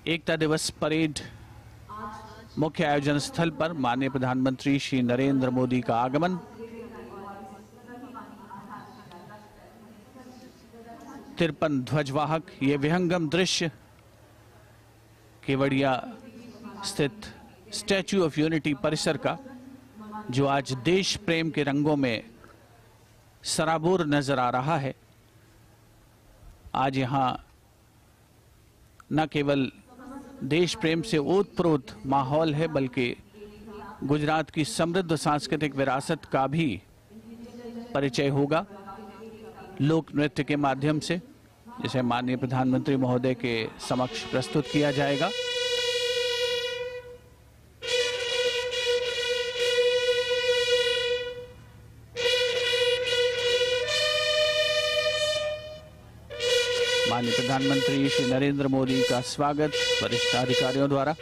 एकता दिवस परेड मुख्य आयोजन स्थल पर माननीय प्रधानमंत्री श्री नरेंद्र मोदी का आगमन। तिरपन ध्वजवाहक ये विहंगम दृश्य केवड़िया स्थित स्टैच्यू ऑफ यूनिटी परिसर का, जो आज देश प्रेम के रंगों में सराबोर नजर आ रहा है। आज यहां न केवल देश प्रेम से ओतप्रोत माहौल है, बल्कि गुजरात की समृद्ध सांस्कृतिक विरासत का भी परिचय होगा लोक नृत्य के माध्यम से, जिसे माननीय प्रधानमंत्री महोदय के समक्ष प्रस्तुत किया जाएगा। माननीय प्रधानमंत्री श्री नरेंद्र मोदी का स्वागत वरिष्ठ अधिकारियों द्वारा।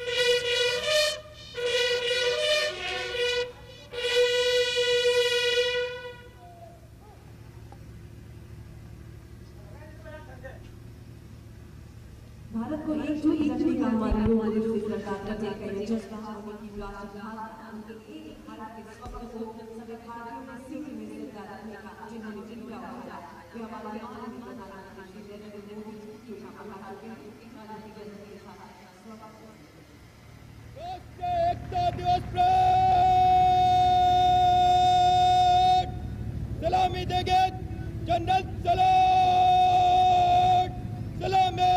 भारत को एकजुट रखने का हमारी मोदी सरकार का एक जज्बा है कि राष्ट्र भारत के स्वप्न को सभी भारतीयों में सीख में सरकार रखने का जिन्होंने जिनका होगा ये हमारे आने प्रधानमंत्री श्री नरेंद्र मोदी जी जो हम आ चुके हैं के साथ एकता दिवस परेड सलामी देंगे जनरल सलामी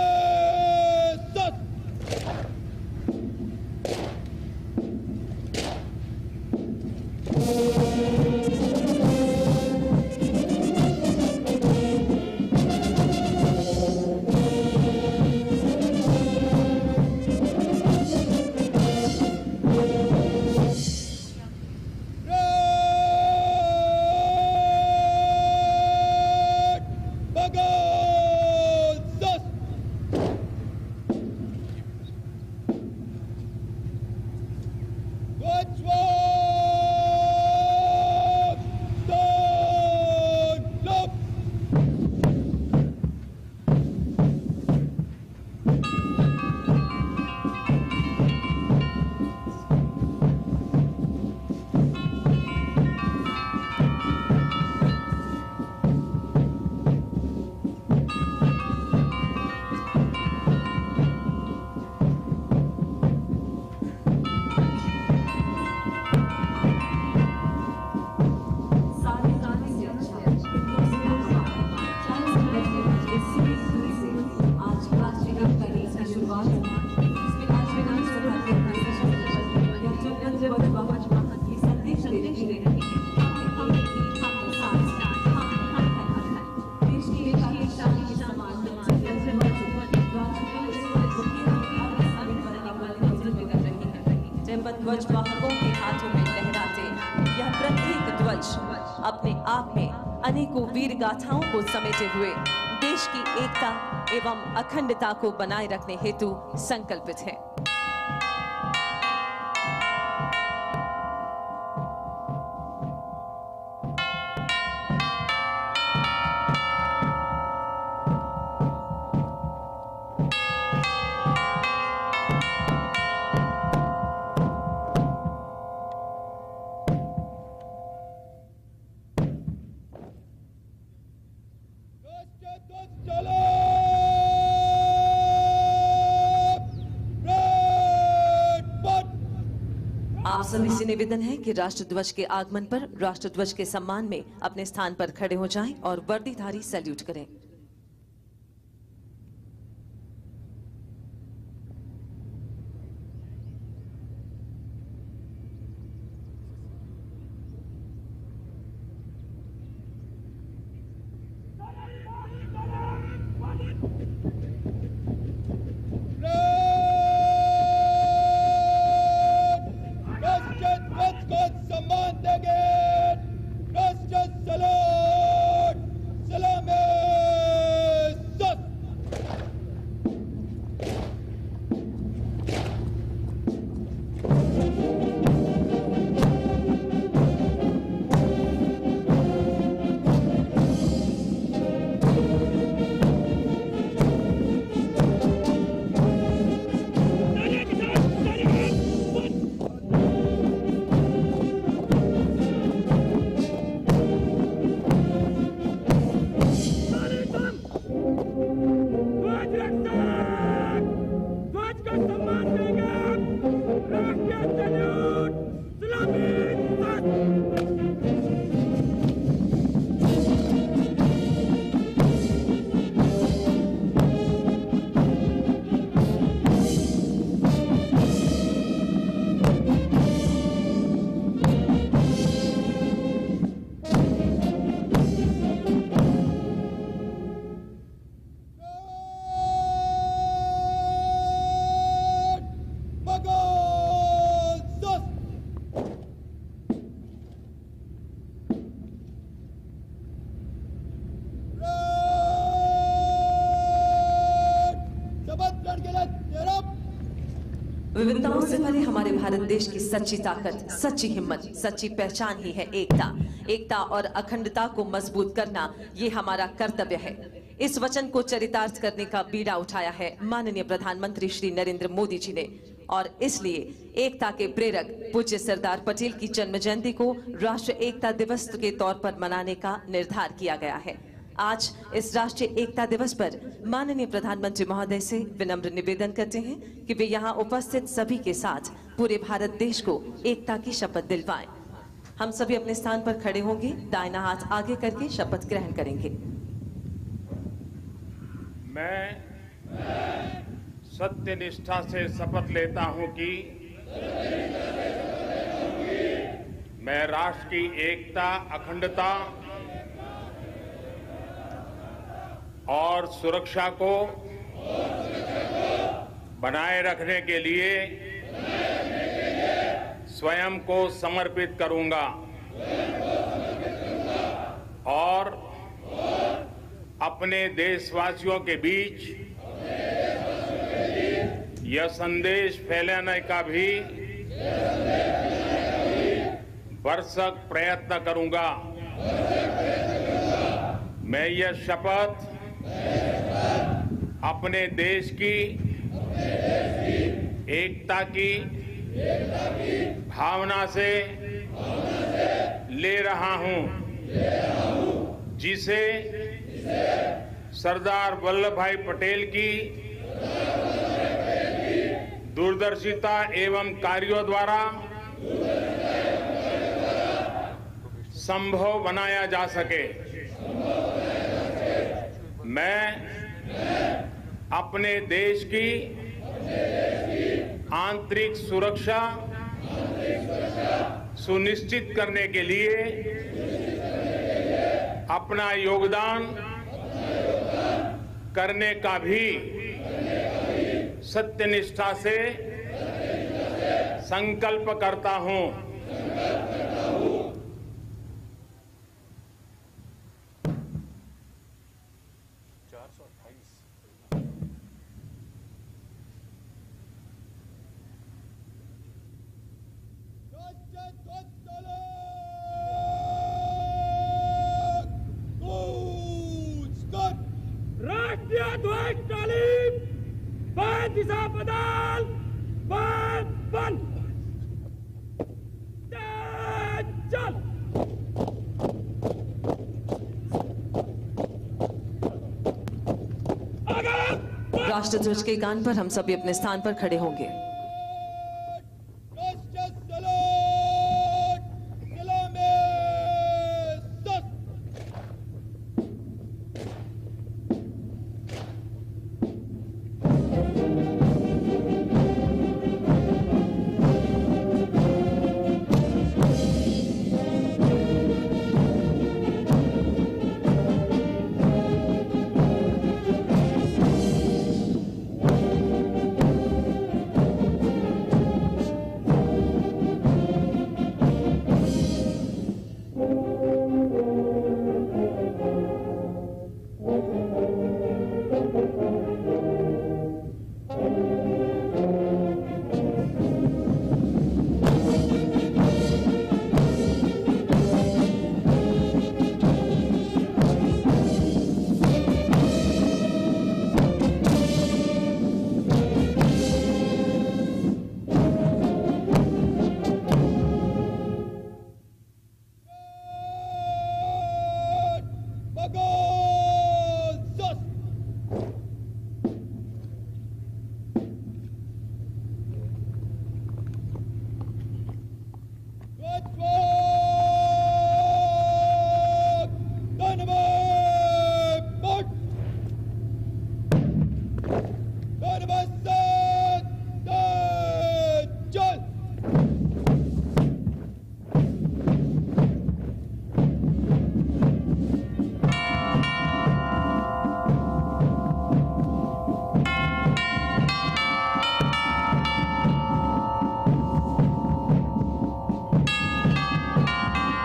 ध्वजवाहकों के हाथों में लहराते यह प्रत्येक ध्वज अपने आप में अनेकों वीर गाथाओं को समेटे हुए देश की एकता एवं अखंडता को बनाए रखने हेतु संकल्पित है। आप सभी से निवेदन है कि राष्ट्रध्वज के आगमन पर राष्ट्रध्वज के सम्मान में अपने स्थान पर खड़े हो जाएं और वर्दीधारी सैल्यूट करें। सलामी विविधताओं से भरे हमारे भारत देश की सच्ची ताकत, सच्ची हिम्मत, सच्ची पहचान ही है एकता। एकता और अखंडता को मजबूत करना ये हमारा कर्तव्य है। इस वचन को चरितार्थ करने का बीड़ा उठाया है माननीय प्रधानमंत्री श्री नरेंद्र मोदी जी ने, और इसलिए एकता के प्रेरक पूज्य सरदार पटेल की जन्म जयंती को राष्ट्रीय एकता दिवस के तौर पर मनाने का निर्धार किया गया है। आज इस राष्ट्रीय एकता दिवस पर माननीय प्रधानमंत्री महोदय से विनम्र निवेदन करते हैं कि वे यहाँ उपस्थित सभी के साथ पूरे भारत देश को एकता की शपथ दिलवाएं। हम सभी अपने स्थान पर खड़े होंगे, दाहिना हाथ आगे करके शपथ ग्रहण करेंगे। मैं सत्य निष्ठा से शपथ लेता हूं कि मैं राष्ट्र की एकता, अखंडता और सुरक्षा को बनाए रखने के लिए स्वयं को समर्पित करूंगा और अपने देशवासियों के बीच यह संदेश फैलाने का भी भरसक प्रयत्न करूंगा। मैं यह शपथ अपने देश की एकता की भावना से ले रहा हूं, जिसे सरदार वल्लभ भाई पटेल की दूरदर्शिता एवं कार्यों द्वारा संभव बनाया जा सके। मैं अपने देश की आंतरिक सुरक्षा सुनिश्चित करने के लिए अपना योगदान करने का भी सत्यनिष्ठा से संकल्प करता हूं। राष्ट्रीय ध्वज तालीम, बाद दिशा बदल, बाद बंद, चल। राष्ट्रध्वज के गान पर हम सभी अपने स्थान पर खड़े होंगे।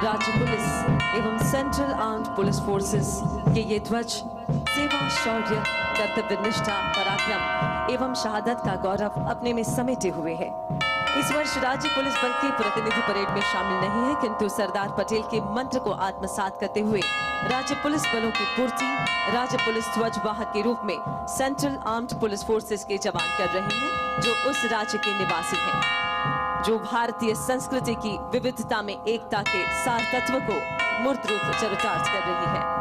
राज्य पुलिस एवं सेंट्रल आर्म्ड पुलिस फोर्सेस के ये ध्वज सेवा, शौर्य, कर्तव्य निष्ठा, पराक्रम एवं शहादत का गौरव अपने में समेटे हुए है। इस वर्ष राज्य पुलिस बल के प्रतिनिधि परेड में शामिल नहीं है, किंतु सरदार पटेल के मंत्र को आत्मसात करते हुए राज्य पुलिस बलों की पूर्ति राज्य पुलिस ध्वज वाहक के रूप में सेंट्रल आर्म्ड पुलिस फोर्सेस के जवान कर रहे हैं, जो उस राज्य के निवासी हैं, जो भारतीय संस्कृति की विविधता में एकता के सार तत्व को मूर्त रूप चरितार्थ कर रही है।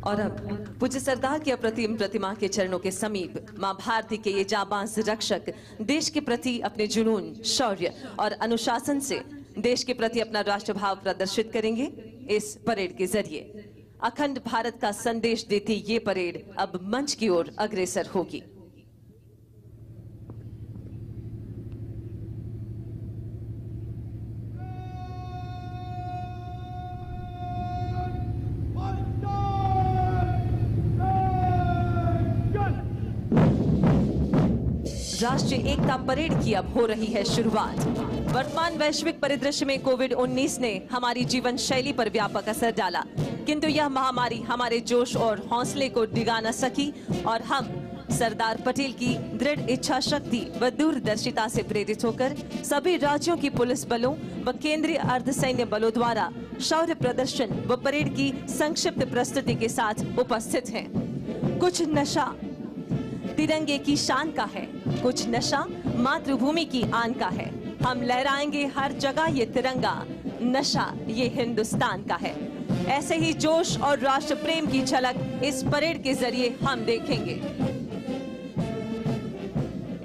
और अब पूज्य सरदार की अप्रतिम प्रतिमा के चरणों के समीप मां भारती के ये जाबाज रक्षक देश के प्रति अपने जुनून, शौर्य और अनुशासन से देश के प्रति अपना राष्ट्रभाव प्रदर्शित करेंगे। इस परेड के जरिए अखंड भारत का संदेश देती ये परेड अब मंच की ओर अग्रसर होगी। राष्ट्रीय एकता परेड की अब हो रही है शुरुआत। वर्तमान वैश्विक परिदृश्य में कोविड-19 ने हमारी जीवन शैली पर व्यापक असर डाला, किंतु यह महामारी हमारे जोश और हौसले को डिगा न सकी और हम सरदार पटेल की दृढ़ इच्छा शक्ति व दूरदर्शिता से प्रेरित होकर सभी राज्यों की पुलिस बलों व केंद्रीय अर्धसैन्य बलों द्वारा शौर्य प्रदर्शन व परेड की संक्षिप्त प्रस्तुति के साथ उपस्थित हैं। कुछ नशा तिरंगे की शान का है, कुछ नशा मातृभूमि की आन का है। हम लहराएंगे हर जगह ये तिरंगा, नशा ये हिंदुस्तान का है। ऐसे ही जोश और राष्ट्र प्रेम की झलक इस परेड के जरिए हम देखेंगे।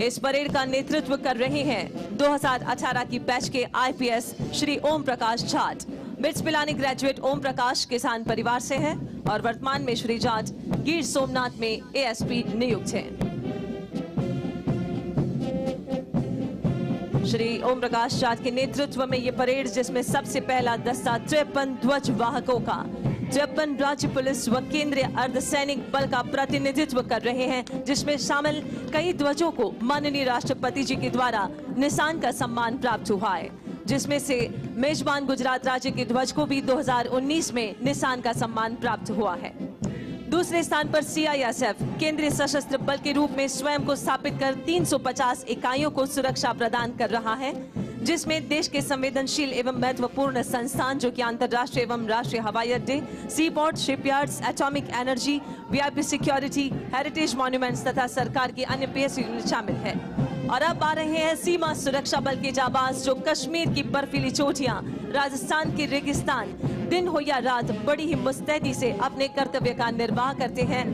इस परेड का नेतृत्व कर रहे हैं 2018 की बैच के IPS Shri Om Prakash Jat. Bits Pilani graduate Om Prakash किसान परिवार से हैं और वर्तमान में श्री जाट गिर सोमनाथ में एएसपी नियुक्त हैं। श्री ओम प्रकाश जाट के नेतृत्व में ये परेड, जिसमें सबसे पहला दस्ता 53 ध्वज वाहकों का 53 राज्य पुलिस व केंद्रीय अर्धसैनिक बल का प्रतिनिधित्व कर रहे हैं, जिसमें शामिल कई ध्वजों को माननीय राष्ट्रपति जी के द्वारा निशान का सम्मान प्राप्त हुआ है, जिसमें से मेजबान गुजरात राज्य के ध्वज को भी 2019 में निशान का सम्मान प्राप्त हुआ है। दूसरे स्थान पर सीआईएसएफ केंद्रीय सशस्त्र बल के रूप में स्वयं को स्थापित कर 350 इकाइयों को सुरक्षा प्रदान कर रहा है, जिसमें देश के संवेदनशील एवं महत्वपूर्ण संस्थान जो कि अंतर्राष्ट्रीय एवं राष्ट्रीय हवाई अड्डे, C port, shipyards, atomic energy, VIP security, heritage monuments तथा सरकार की अन्य पीएस यूनिट शामिल है। और अब आ रहे हैं सीमा सुरक्षा बल के जाबाज, जो कश्मीर की बर्फीली चोटियां, राजस्थान के रेगिस्तान, दिन हो या रात बड़ी ही मुस्तैदी से अपने कर्तव्य का निर्वाह करते हैं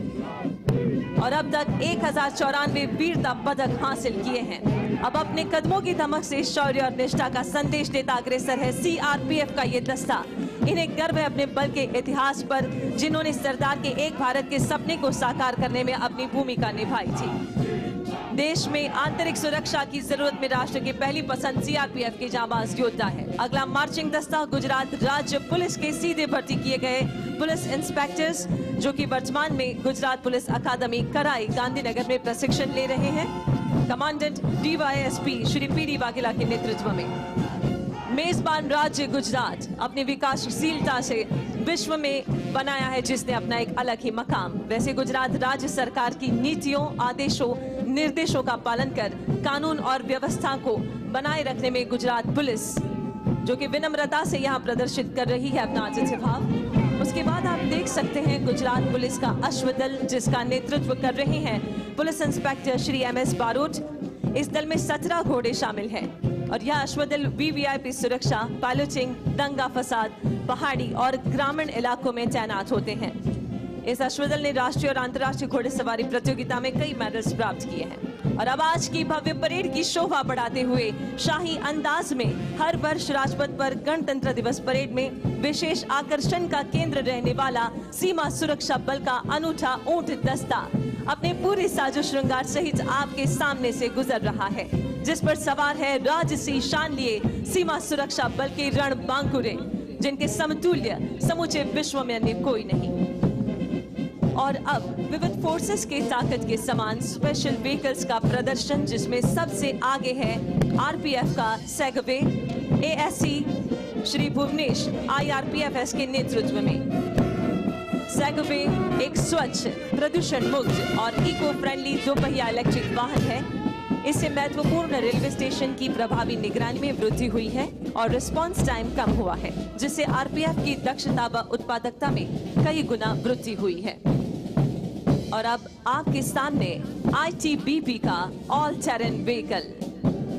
और अब तक 1094 वीरता पदक हासिल किए हैं। अब अपने कदमों की धमक से शौर्य और निष्ठा का संदेश देता अग्रसर है सीआरपीएफ का ये दस्ता। इन्हें गर्व है अपने बल के इतिहास पर, जिन्होंने सरदार के एक भारत के सपने को साकार करने में अपनी भूमिका निभाई थी। देश में आंतरिक सुरक्षा की जरूरत में राष्ट्र की पहली पसंद सीआरपीएफ के जाबाज योद्धा है। अगला मार्चिंग दस्ता गुजरात राज्य पुलिस के सीधे भर्ती किए गए पुलिस इंस्पेक्टर्स, जो कि वर्तमान में गुजरात पुलिस अकादमी कराई गांधीनगर में प्रशिक्षण ले रहे हैं। Commandant DYSP Shri PD Vaghela के नेतृत्व में मेजबान राज्य गुजरात अपनी विकासशीलता से विश्व में बनाया है, जिसने अपना एक अलग ही मकाम। वैसे गुजरात राज्य सरकार की नीतियों, आदेशों, निर्देशों का पालन कर कानून और व्यवस्था को बनाए रखने में गुजरात पुलिस, जो कि विनम्रता से यहाँ प्रदर्शित कर रही है अपना आतिथ्य भाव। उसके बाद आप देख सकते हैं गुजरात पुलिस का अश्वदल, जिसका नेतृत्व कर रहे हैं police inspector Shri MS Barot. इस दल में 17 घोड़े शामिल हैं और यह अश्वदल वीवीआईपी सुरक्षा, पायलटिंग, दंगा फसाद, पहाड़ी और ग्रामीण इलाकों में तैनात होते हैं। इस अश्वदल ने राष्ट्रीय और अंतर्राष्ट्रीय घोड़सवारी प्रतियोगिता में कई मेडल्स प्राप्त किए हैं। और अब आज की भव्य परेड की शोभा बढ़ाते हुए शाही अंदाज में हर वर्ष राजपथ पर गणतंत्र दिवस परेड में विशेष आकर्षण का केंद्र रहने वाला सीमा सुरक्षा बल का अनूठा ऊंट दस्ता अपने पूरे साजो श्रृंगार सहित आपके सामने से गुजर रहा है, जिस पर सवार है राजसी शान लिए सीमा सुरक्षा बल के रण बांकुरे, जिनके समतुल्य समूचे विश्व में अन्य कोई नहीं। और अब विविध फोर्सेस के ताकत के समान स्पेशल व्हीकल्स का प्रदर्शन, जिसमें सबसे आगे है आरपीएफ का segue, ASC Shri Bhuvnesh IRPFS के नेतृत्व में। सेगवे एक स्वच्छ, प्रदूषण मुक्त और इको फ्रेंडली दोपहिया इलेक्ट्रिक वाहन है। इससे महत्वपूर्ण रेलवे स्टेशन की प्रभावी निगरानी में वृद्धि हुई है और रिस्पांस टाइम कम हुआ है, जिससे आरपीएफ की दक्षता व उत्पादकता में कई गुना वृद्धि हुई है। और अब आपके सामने आईटीबीपी का ऑल टेरेन व्हीकल,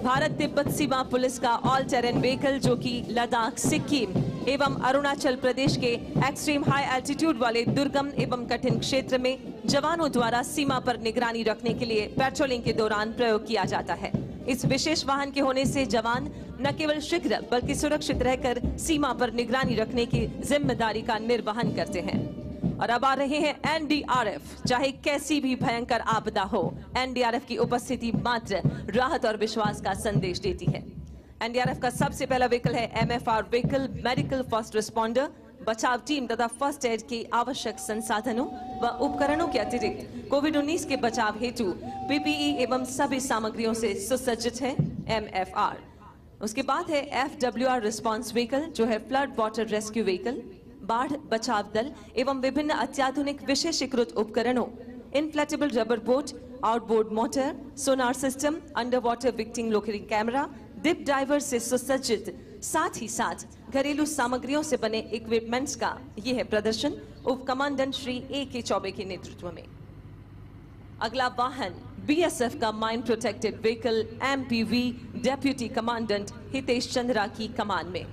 भारत तिब्बत सीमा पुलिस का ऑल टेरेन व्हीकल, जो कि लद्दाख, सिक्किम एवं अरुणाचल प्रदेश के एक्सट्रीम हाई एल्टीट्यूड वाले दुर्गम एवं कठिन क्षेत्र में जवानों द्वारा सीमा पर निगरानी रखने के लिए पेट्रोलिंग के दौरान प्रयोग किया जाता है। इस विशेष वाहन के होने से जवान न केवल शीघ्र बल्कि सुरक्षित रहकर सीमा पर निगरानी रखने की जिम्मेदारी का निर्वहन करते हैं। और अब आ रहे हैं एनडीआरएफ। चाहे कैसी भी भयंकर आपदा हो, एनडीआरएफ की उपस्थिति मात्र राहत और विश्वास का संदेश देती है। एनडीआरएफ का सबसे पहला व्हीकल है MFR vehicle, medical first responder, बचाव टीम तथा फर्स्ट एड के आवश्यक संसाधनों व उपकरणों के अतिरिक्त कोविड-19 के बचाव हेतु पीपीई एवं सभी सामग्रियों से सुसज्जित है एमएफआर। उसके बाद है एफडब्ल्यूआर रिस्पॉन्स व्हीकल, जो है फ्लड वाटर रेस्क्यू व्हीकल, बाढ़ बचाव दल एवं विभिन्न अत्याधुनिक विशेषीकृत उपकरणों, inflatable rubber boat, outboard motor, sonar system, under water victim locating camera, deep diver से सुसज्जित, साथ ही साथ घरेलू सामग्रियों से बने इक्विपमेंट्स का ये है प्रदर्शन उप कमांडेंट श्री ए.के. चौबे के नेतृत्व में। अगला वाहन बीएसएफ का mine protected vehicle MPV, deputy commandant Hitesh Chandra की कमान में।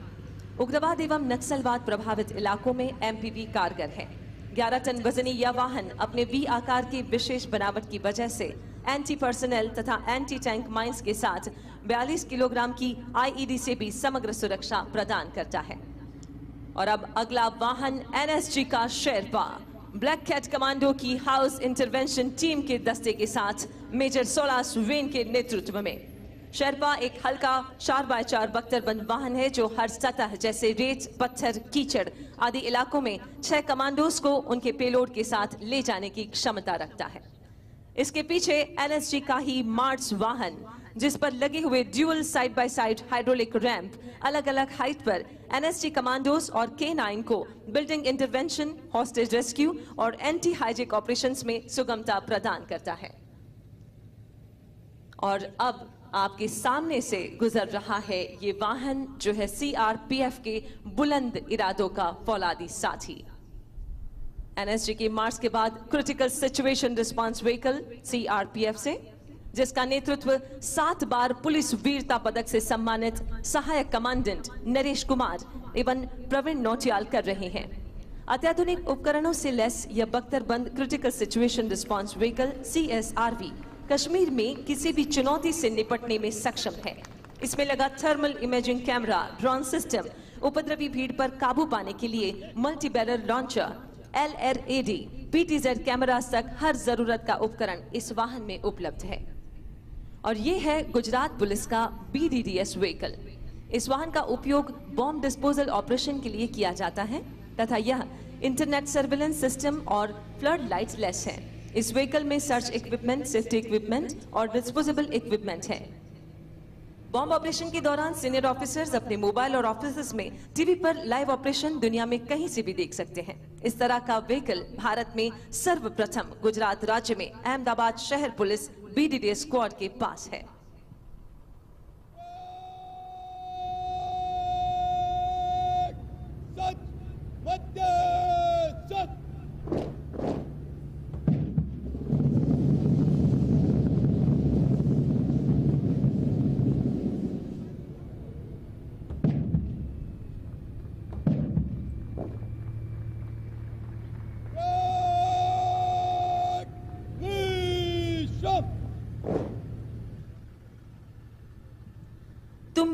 उग्रवाद एवं नक्सलवाद प्रभावित इलाकों में एमपीवी कारगर है। 11 टन वजनी यह वाहन अपने वी आकार की विशेष बनावट की वजह से एंटी पर्सनल तथा एंटी टैंक माइंस के साथ 42 किलोग्राम की आईईडी से भी समग्र सुरक्षा प्रदान करता है। और अब अगला वाहन एनएसजी का शेरपा, ब्लैक कैट कमांडो की हाउस इंटरवेंशन टीम के दस्ते के साथ मेजर सोलास वेन के नेतृत्व में। शेरपा एक हल्का 4x4 बख्तरबंद वाहन है, जो हर सतह जैसे रेत, पत्थर, कीचड़ आदि इलाकों में 6 कमांडोज को उनके पेलोड के साथ ले जाने की क्षमता रखता है। इसके पीछे एनएसजी का ही मार्च वाहन, जिस पर लगे हुए dual side by side hydraulic ramp अलग अलग हाइट पर एनएसजी कमांडोज और K9 को बिल्डिंग इंटरवेंशन, हॉस्टेज रेस्क्यू और एंटी हाइजैक ऑपरेशंस में सुगमता प्रदान करता है। और अब आपके सामने से गुजर रहा है ये वाहन, जो है सीआरपीएफ के बुलंद इरादों का फौलादी साथी। एनएसजी की मार्च के बाद critical situation response vehicle CRPF से, जिसका नेतृत्व 7 बार पुलिस वीरता पदक से सम्मानित सहायक कमांडेंट नरेश कुमार एवं प्रवीण नौटियाल कर रहे हैं। अत्याधुनिक उपकरणों से लैस यह बख्तरबंद critical situation response vehicle CSRV Kashmir में किसी भी चुनौती से निपटने में सक्षम है। इसमें लगा thermal imaging camera, drone system, उपद्रवी भीड़ पर काबू पाने के लिए multi barrel launcher, LRAD, PTZ cameras तक हर जरूरत का उपकरण इस वाहन में उपलब्ध है। और ये है गुजरात पुलिस का BDDS व्हीकल। इस वाहन का उपयोग बॉम्ब डिस्पोजल ऑपरेशन के लिए किया जाता है तथा यह इंटरनेट सर्विलेंस सिस्टम और फ्लड लाइट्स लेस है। इस व्हीकल में सर्च इक्विपमेंट, सेफ्टी इक्विपमेंट और डिस्पोजेबल इक्विपमेंट है। बॉम्ब ऑपरेशन के दौरान सीनियर ऑफिसर्स अपने मोबाइल और ऑफिस में टीवी पर लाइव ऑपरेशन दुनिया में कहीं से भी देख सकते हैं। इस तरह का व्हीकल भारत में सर्वप्रथम गुजरात राज्य में अहमदाबाद शहर पुलिस BDDS स्क्वाड के पास है।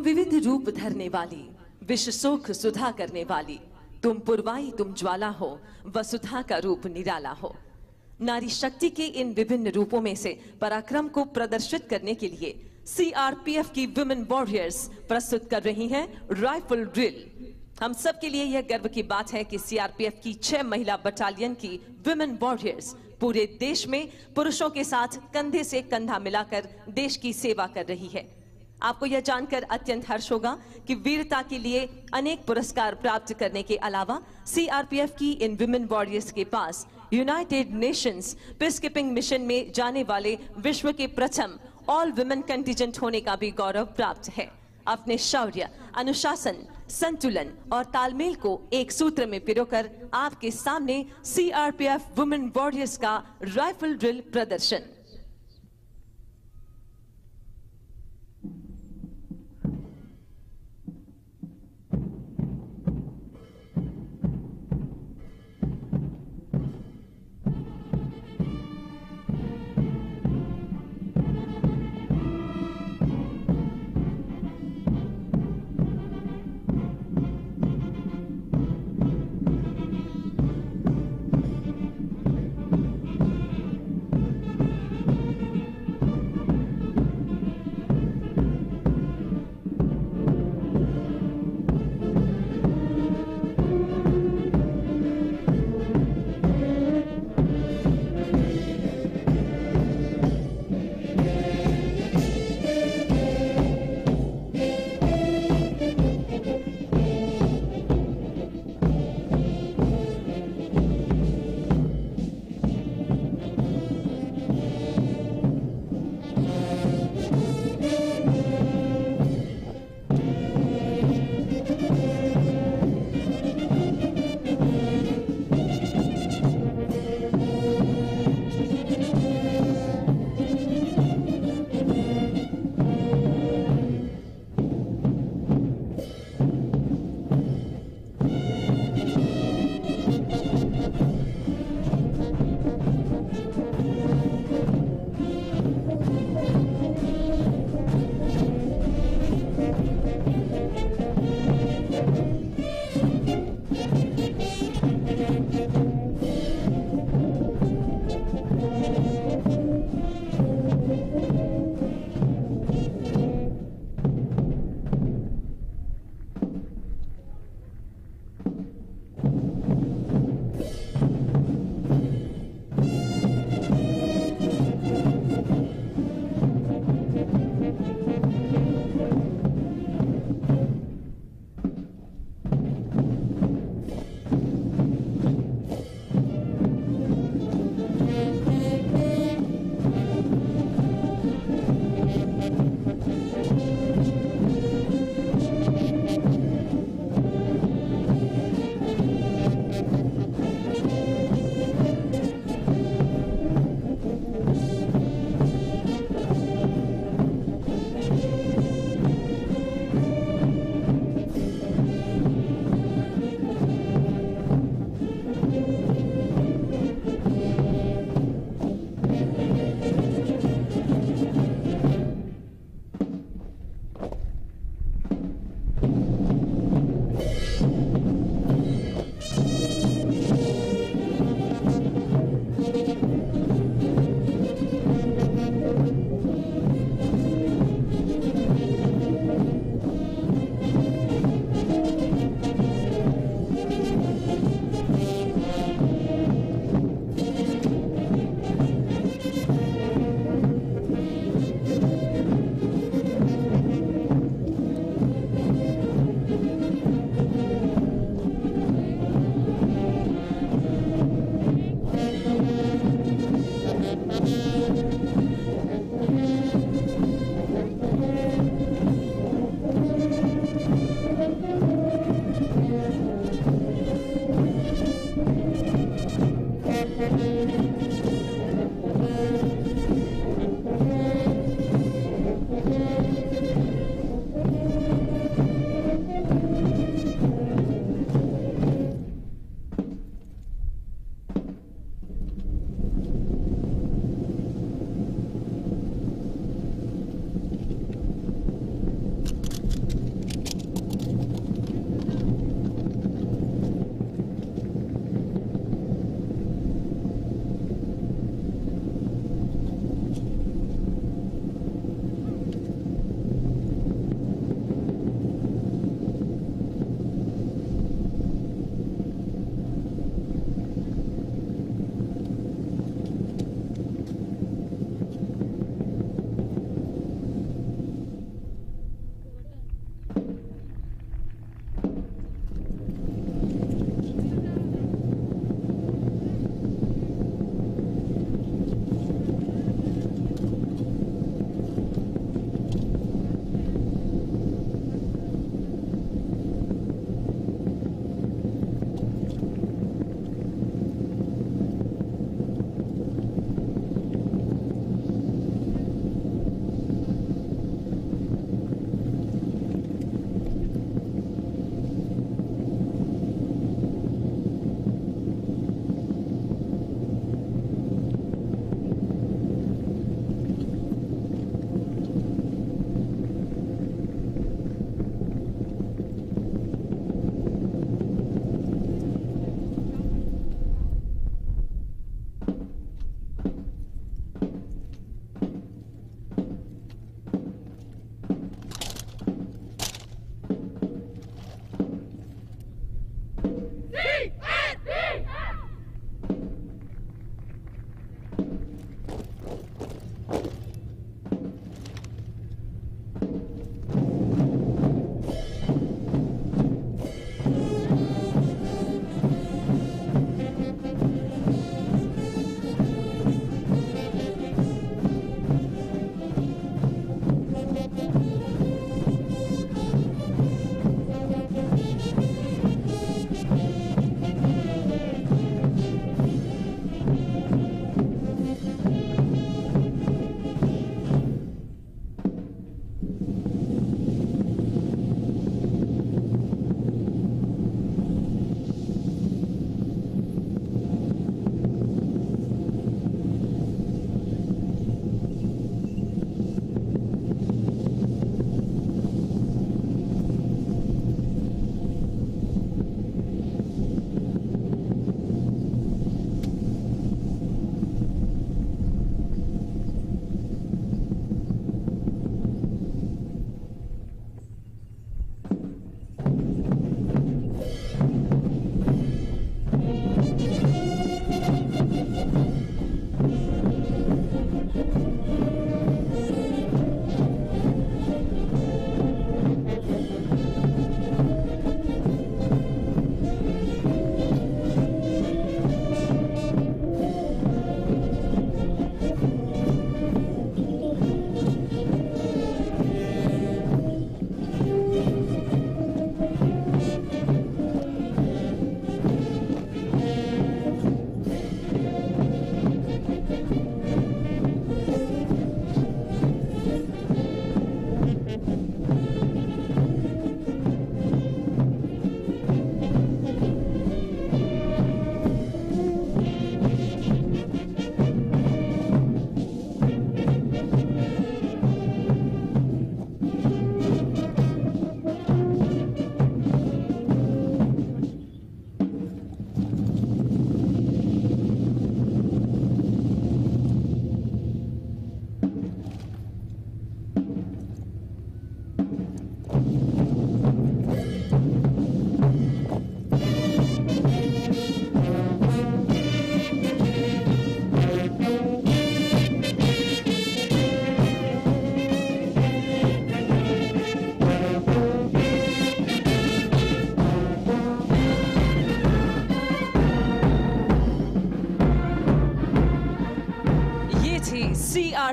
विविध रूप धरने वाली, विश्व सुख सुधा करने वाली, तुम पुरवाई तुम ज्वाला हो, वसुधा का रूप निराला हो। नारी शक्ति के इन विभिन्न रूपों में से पराक्रम को प्रदर्शित करने के लिए सीआरपीएफ की वुमेन वॉरियर्स प्रस्तुत कर रही हैं राइफल ड्रिल। हम सब के लिए यह गर्व की बात है कि सीआरपीएफ की 6 महिला बटालियन की वुमेन वॉरियर्स पूरे देश में पुरुषों के साथ कंधे से कंधा मिलाकर देश की सेवा कर रही है। आपको यह जानकर अत्यंत हर्ष होगा कि वीरता के लिए अनेक पुरस्कार प्राप्त करने के अलावा सीआरपीएफ की इन विमेन वॉरियर्स के पास यूनाइटेड नेशंस पीसकीपिंग मिशन में जाने वाले विश्व के प्रथम ऑल वुमेन कंटिजेंट होने का भी गौरव प्राप्त है। अपने शौर्य, अनुशासन, संतुलन और तालमेल को एक सूत्र में पिरोकर आपके सामने सीआरपीएफ वुमेन वॉरियर्स का राइफल ड्रिल प्रदर्शन।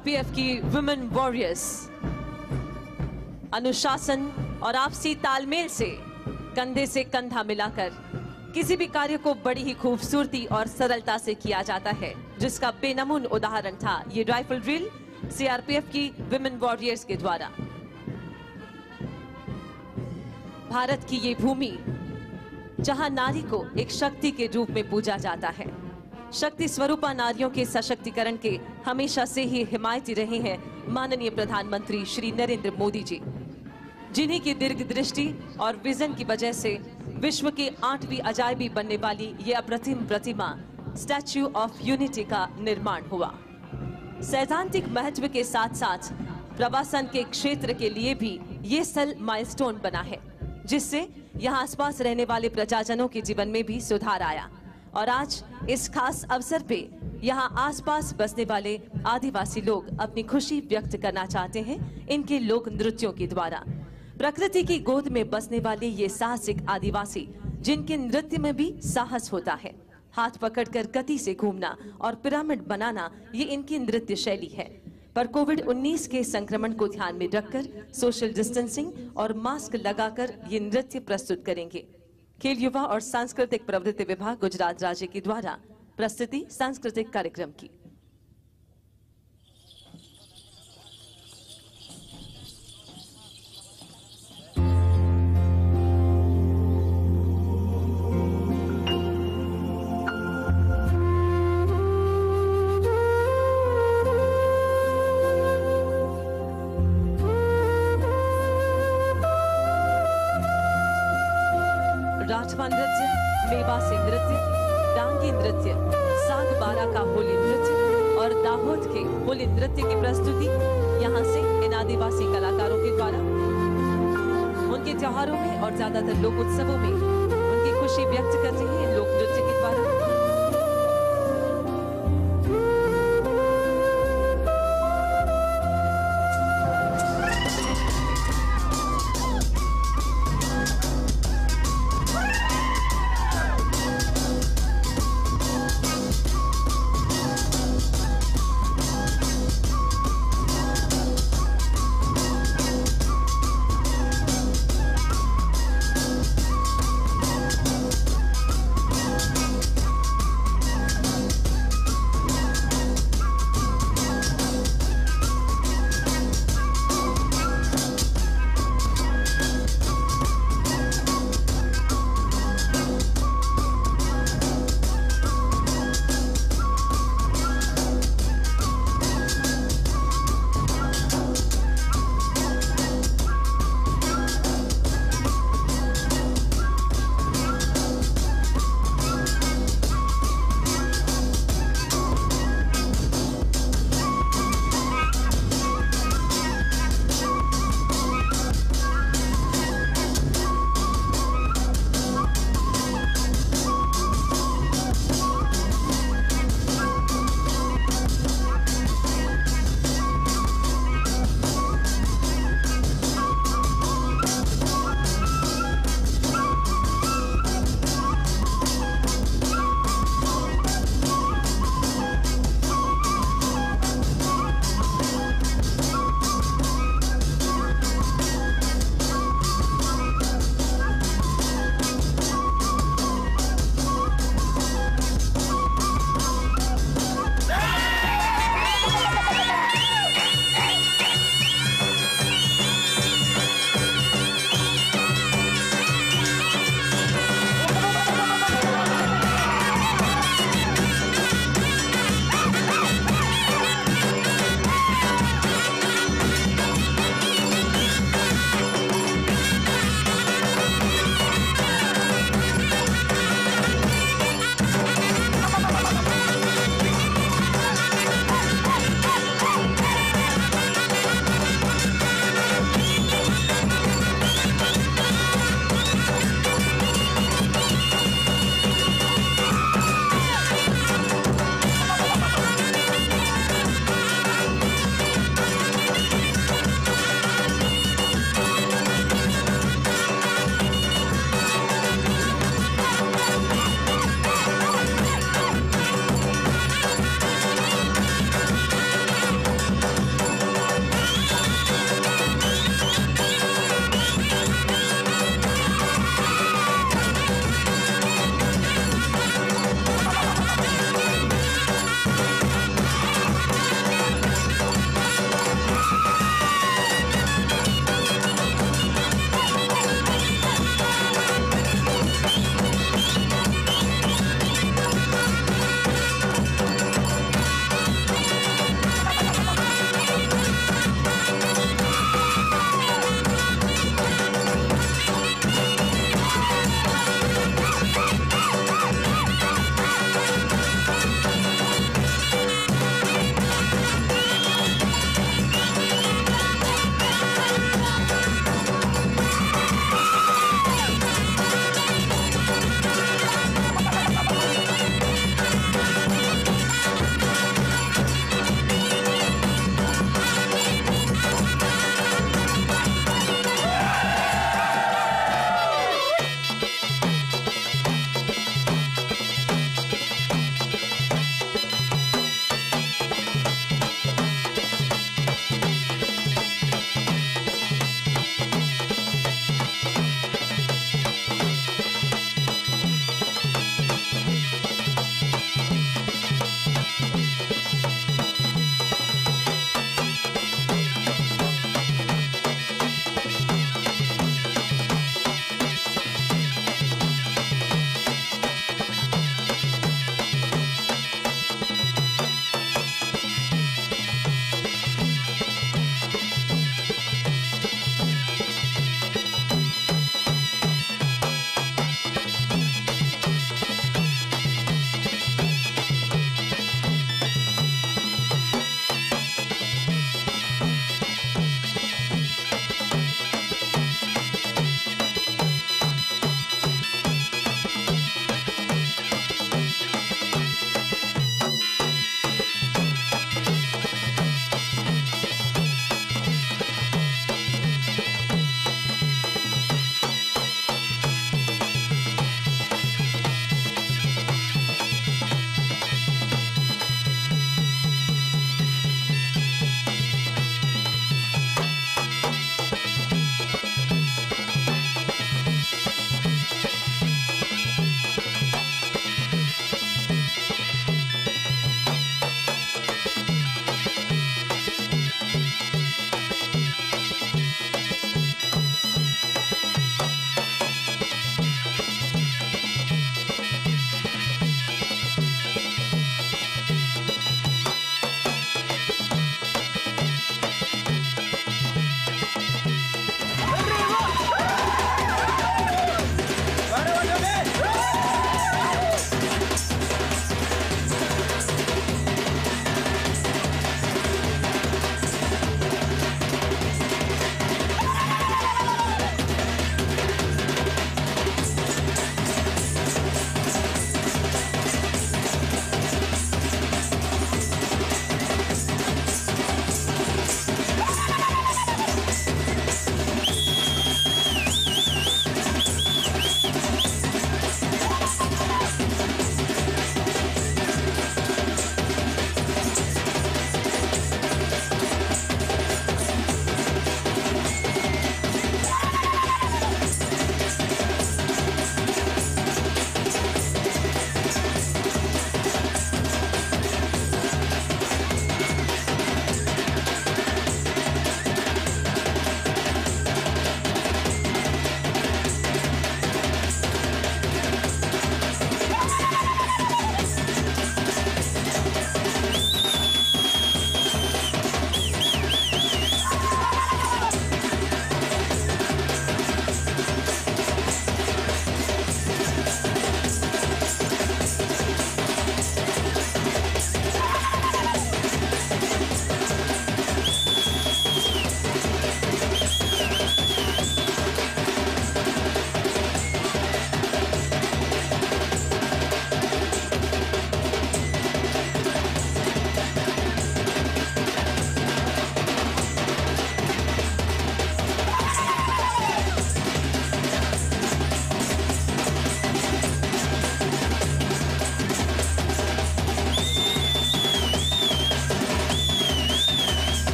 सीआरपीएफ की वुमेन वॉरियर्स अनुशासन और आपसी तालमेल से कंधे से कंधा मिलाकर किसी भी कार्य को बड़ी ही खूबसूरती और सरलता से किया जाता है, जिसका बेनमून उदाहरण था ये राइफल ड्रिल सीआरपीएफ की विमेन वॉरियर्स के द्वारा। भारत की ये भूमि जहां नारी को एक शक्ति के रूप में पूजा जाता है, शक्ति स्वरूपा नारियों के सशक्तिकरण के हमेशा से ही हिमायती रहे हैं माननीय प्रधानमंत्री श्री नरेंद्र मोदी जी, जिन्हीं की दीर्घ दृष्टि और विजन की वजह से विश्व की 8वीं अजायबी बनने वाली ये अप्रतिम प्रतिमा स्टैच्यू ऑफ यूनिटी का निर्माण हुआ। सैद्धांतिक महत्व के साथ साथ प्रवासन के क्षेत्र के लिए भी ये स्थल माइलस्टोन बना है, जिससे यहाँ आसपास रहने वाले प्रजाजनों के जीवन में भी सुधार आया। और आज इस खास अवसर पे यहाँ आसपास बसने वाले आदिवासी लोग अपनी खुशी व्यक्त करना चाहते हैं इनके लोक नृत्यों के द्वारा। प्रकृति की गोद में बसने वाले ये साहसिक आदिवासी, जिनके नृत्य में भी साहस होता है, हाथ पकड़कर गति से घूमना और पिरामिड बनाना, ये इनकी नृत्य शैली है। पर कोविड-19 के संक्रमण को ध्यान में रखकर सोशल डिस्टेंसिंग और मास्क लगाकर ये नृत्य प्रस्तुत करेंगे। खेल युवा और सांस्कृतिक प्रवृत्ति विभाग गुजरात राज्य के द्वारा प्रस्तुति सांस्कृतिक कार्यक्रम की। राठवा नृत्य, मेवासी नृत्य, डांगी नृत्य, साग बारा का होली नृत्य और दाहोद के होली नृत्य की प्रस्तुति यहाँ से इन आदिवासी कलाकारों के द्वारा उनके त्योहारों में और ज्यादातर लोक उत्सवों में उनकी खुशी व्यक्त कर रही है लोक नृत्य के द्वारा।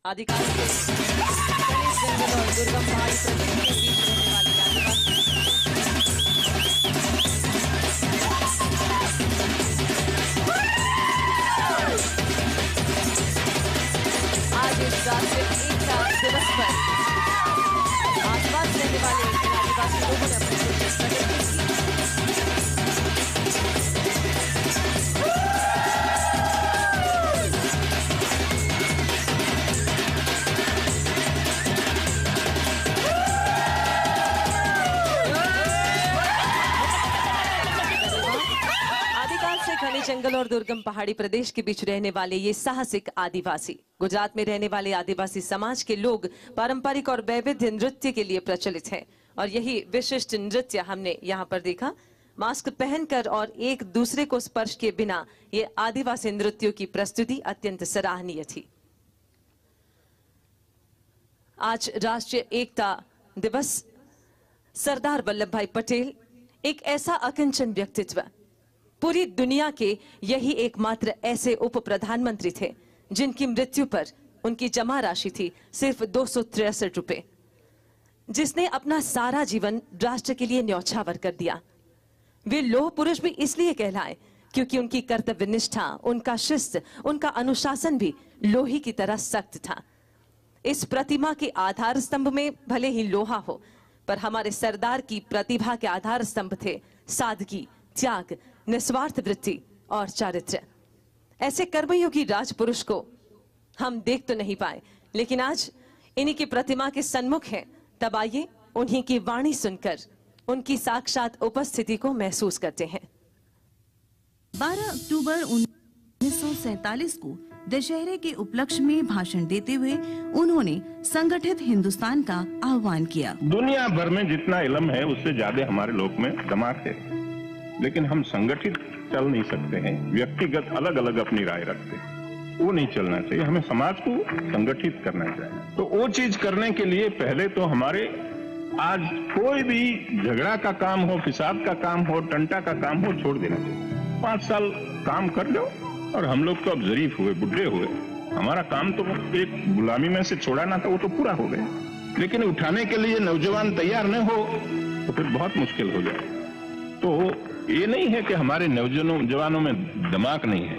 आदिकाल से गणेश जंगल और दुर्गम पहाड़ी प्रदेश के बीच रहने वाले आदिवासी आज इस राष्ट्रीय एकता दिवस पर आसपास रहने वाले आदिवासी लोगों ने अपनी खुशी प्रकट की। घने जंगल और दुर्गम पहाड़ी प्रदेश के बीच रहने वाले ये साहसिक आदिवासी गुजरात में रहने वाले आदिवासी समाज के लोग पारंपरिक और वैविध्य नृत्य के लिए प्रचलित हैं और यही विशिष्ट नृत्य हमने यहाँ पर देखा। मास्क पहनकर और एक दूसरे को स्पर्श किए बिना ये आदिवासी नृत्यों की प्रस्तुति अत्यंत सराहनीय थी। आज राष्ट्रीय एकता दिवस। सरदार वल्लभ भाई पटेल एक ऐसा अकिंचन व्यक्तित्व, पूरी दुनिया के यही एकमात्र ऐसे उप प्रधानमंत्री थे जिनकी मृत्यु पर उनकी जमा राशि थी सिर्फ 263 रुपए, जिसने अपना सारा जीवन राष्ट्र के लिए न्यौछावर कर दिया। वे लौह पुरुष भी इसलिए कहलाए क्योंकि उनकी कर्तव्य निष्ठा, उनका शिस्त, उनका अनुशासन भी लोहे की तरह सख्त था। इस प्रतिमा के आधार स्तंभ में भले ही लोहा हो, पर हमारे सरदार की प्रतिभा के आधार स्तंभ थे सादगी, त्याग, निस्वार्थ वृत्ति और चारित्र्य। ऐसे कर्मयोगी राजपुरुष को हम देख तो नहीं पाए, लेकिन आज इन्हीं की प्रतिमा के सन्मुख हैं। तब आइए उन्हीं की वाणी सुनकर उनकी साक्षात उपस्थिति को महसूस करते हैं। 12 अक्टूबर 1947 को दशहरे के उपलक्ष्य में भाषण देते हुए उन्होंने संगठित हिंदुस्तान का आह्वान किया। दुनिया भर में जितना इल्म है उससे ज्यादा हमारे लोग में दिमाग है, लेकिन हम संगठित चल नहीं सकते हैं। व्यक्तिगत अलग अलग अपनी राय रखते हैं, वो नहीं चलना चाहिए। हमें समाज को संगठित करना चाहिए। तो वो चीज करने के लिए पहले तो हमारे आज कोई भी झगड़ा का काम हो, फिसाद का काम हो, टंटा का काम हो, छोड़ देना चाहिए। 5 साल काम कर लो और हम लोग तो अब जरीफ हुए, बुढ़े हुए। हमारा काम तो एक गुलामी में से छोड़ाना था, वो तो पूरा हो गया। लेकिन उठाने के लिए नौजवान तैयार न हो तो फिर बहुत मुश्किल हो जाए। तो ये नहीं है कि हमारे नौजवानों में दिमाग नहीं है,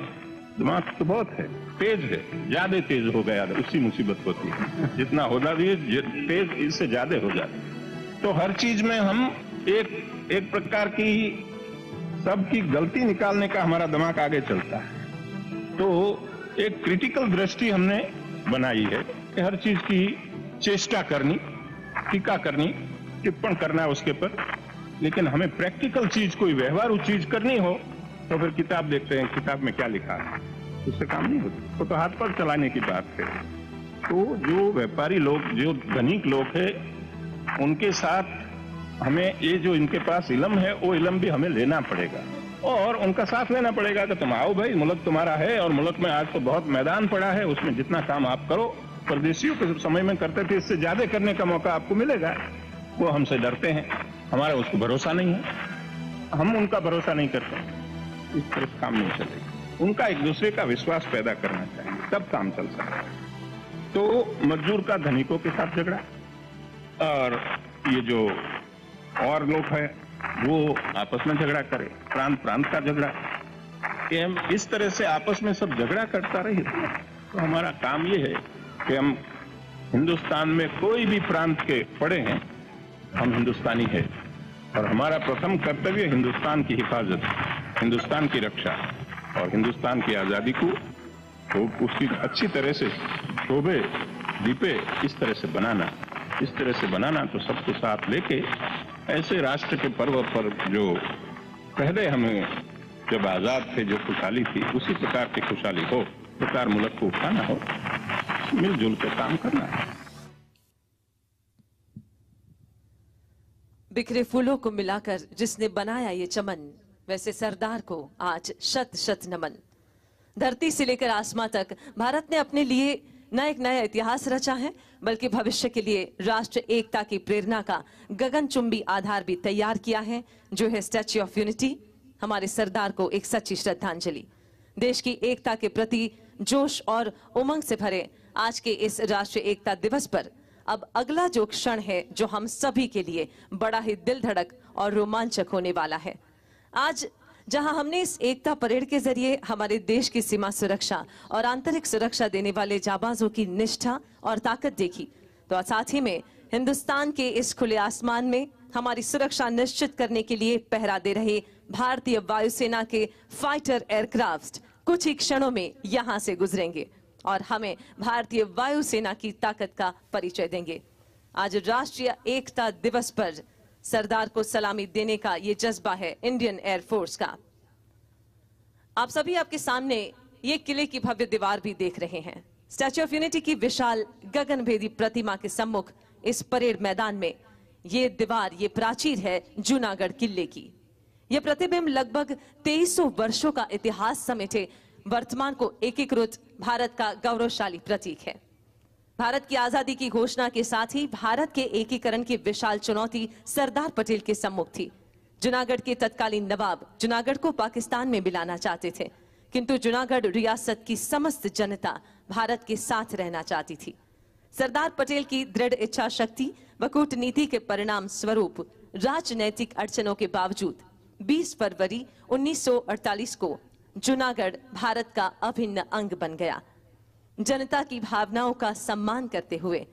दिमाग तो बहुत है, तेज है, ज्यादा तेज हो गया, उससी मुसीबत होती है। जितना हो जाती है तेज, इससे ज्यादा हो जाती है। तो हर चीज में हम एक प्रकार की सबकी गलती निकालने का हमारा दिमाग आगे चलता है। तो एक क्रिटिकल दृष्टि हमने बनाई है कि हर चीज की चेष्टा करनी, टीका करनी, टिप्पण करना है उसके पर, लेकिन हमें प्रैक्टिकल चीज, कोई व्यवहारू चीज करनी हो तो फिर किताब देखते हैं, किताब में क्या लिखा है, उससे काम नहीं होता। तो हाथ पर चलाने की बात है। तो जो व्यापारी लोग, जो धनिक लोग है, उनके साथ हमें ये जो इनके पास इल्म है वो इल्म भी हमें लेना पड़ेगा और उनका साथ लेना पड़ेगा कि तुम आओ भाई, मुल्क तुम्हारा है और मुल्क में आज तो बहुत मैदान पड़ा है, उसमें जितना काम आप करो, परदेशियों के समय में करते थे, इससे ज्यादा करने का मौका आपको मिलेगा। वो हमसे डरते हैं, हमारा उसको भरोसा नहीं है, हम उनका भरोसा नहीं करते। इस तरह से काम नहीं चलेगा। उनका एक दूसरे का विश्वास पैदा करना चाहिए, तब काम चल सकता है। तो मजदूर का धनिकों के साथ झगड़ा और ये जो और लोग हैं वो आपस में झगड़ा करे, प्रांत प्रांत का झगड़ा, कि हम इस तरह से आपस में सब झगड़ा करता रहे। तो हमारा काम ये है कि हम हिंदुस्तान में कोई भी प्रांत के पड़े हैं, हम हिंदुस्तानी है और हमारा प्रथम कर्तव्य हिंदुस्तान की हिफाजत, हिंदुस्तान की रक्षा और हिंदुस्तान की आजादी को तो उसकी अच्छी तरह से शोभे दीपे इस तरह से बनाना तो सबको साथ लेके ऐसे राष्ट्र के पर्व पर जो पहले हमें जब आजाद थे जो खुशहाली थी, उसी प्रकार की खुशहाली हो, प्रकार मुल्क को उठाना हो, मिलजुल कर काम करना है। बिखरे फूलों को मिलाकर जिसने बनाया ये चमन, वैसे सरदार को आज शत शत नमन। धरती से लेकर आसमां तक भारत ने अपने लिए न एक नया इतिहास रचा है, बल्कि भविष्य के लिए राष्ट्र एकता की प्रेरणा का गगनचुंबी आधार भी तैयार किया है, जो है स्टैच्यू ऑफ यूनिटी। हमारे सरदार को एक सच्ची श्रद्धांजलि। देश की एकता के प्रति जोश और उमंग से भरे आज के इस राष्ट्रीय एकता दिवस पर अब अगला जो क्षण है जो हम सभी के लिए बड़ा ही दिल धड़क और रोमांचक होने वाला है। आज जहां हमने इस एकता परेड के जरिए हमारे देश की सीमा सुरक्षा और आंतरिक सुरक्षा देने वाले जाबाजों की निष्ठा और ताकत देखी, तो साथ ही में हिंदुस्तान के इस खुले आसमान में हमारी सुरक्षा निश्चित करने के लिए पहरा दे रहे भारतीय वायुसेना के फाइटर एयरक्राफ्ट कुछ ही क्षणों में यहां से गुजरेंगे और हमें भारतीय वायुसेना की ताकत का परिचय देंगे। आज राष्ट्रीय एकता दिवस पर सरदार को सलामी देने का ये जज्बा है इंडियन एयरफोर्स का। आप सभी आपके सामने ये किले की भव्य दीवार भी देख रहे हैं। स्टैच्यू ऑफ यूनिटी की विशाल गगनभेदी प्रतिमा के सम्मुख इस परेड मैदान में ये दीवार, ये प्राचीर है जूनागढ़ किले की। ये प्रतिबिंब लगभग 2300 वर्षों का इतिहास समेटे वर्तमान को एकीकृत भारत का गौरवशाली प्रतीक है। भारत की आजादी की घोषणा के साथ ही भारत के एकीकरण की विशाल चुनौती सरदार पटेल के सम्मुख थी। जूनागढ़ के तत्कालीन नवाब जूनागढ़ को पाकिस्तान में मिलाना चाहते थे, किंतु जूनागढ़ रियासत की समस्त जनता भारत के साथ रहना चाहती थी। सरदार पटेल की दृढ़ इच्छा शक्ति व कूटनीति के परिणाम स्वरूप राजनैतिक अड़चनों के बावजूद 20 फरवरी 1948 को जूनागढ़ भारत का अभिन्न अंग बन गया। जनता की भावनाओं का सम्मान करते हुए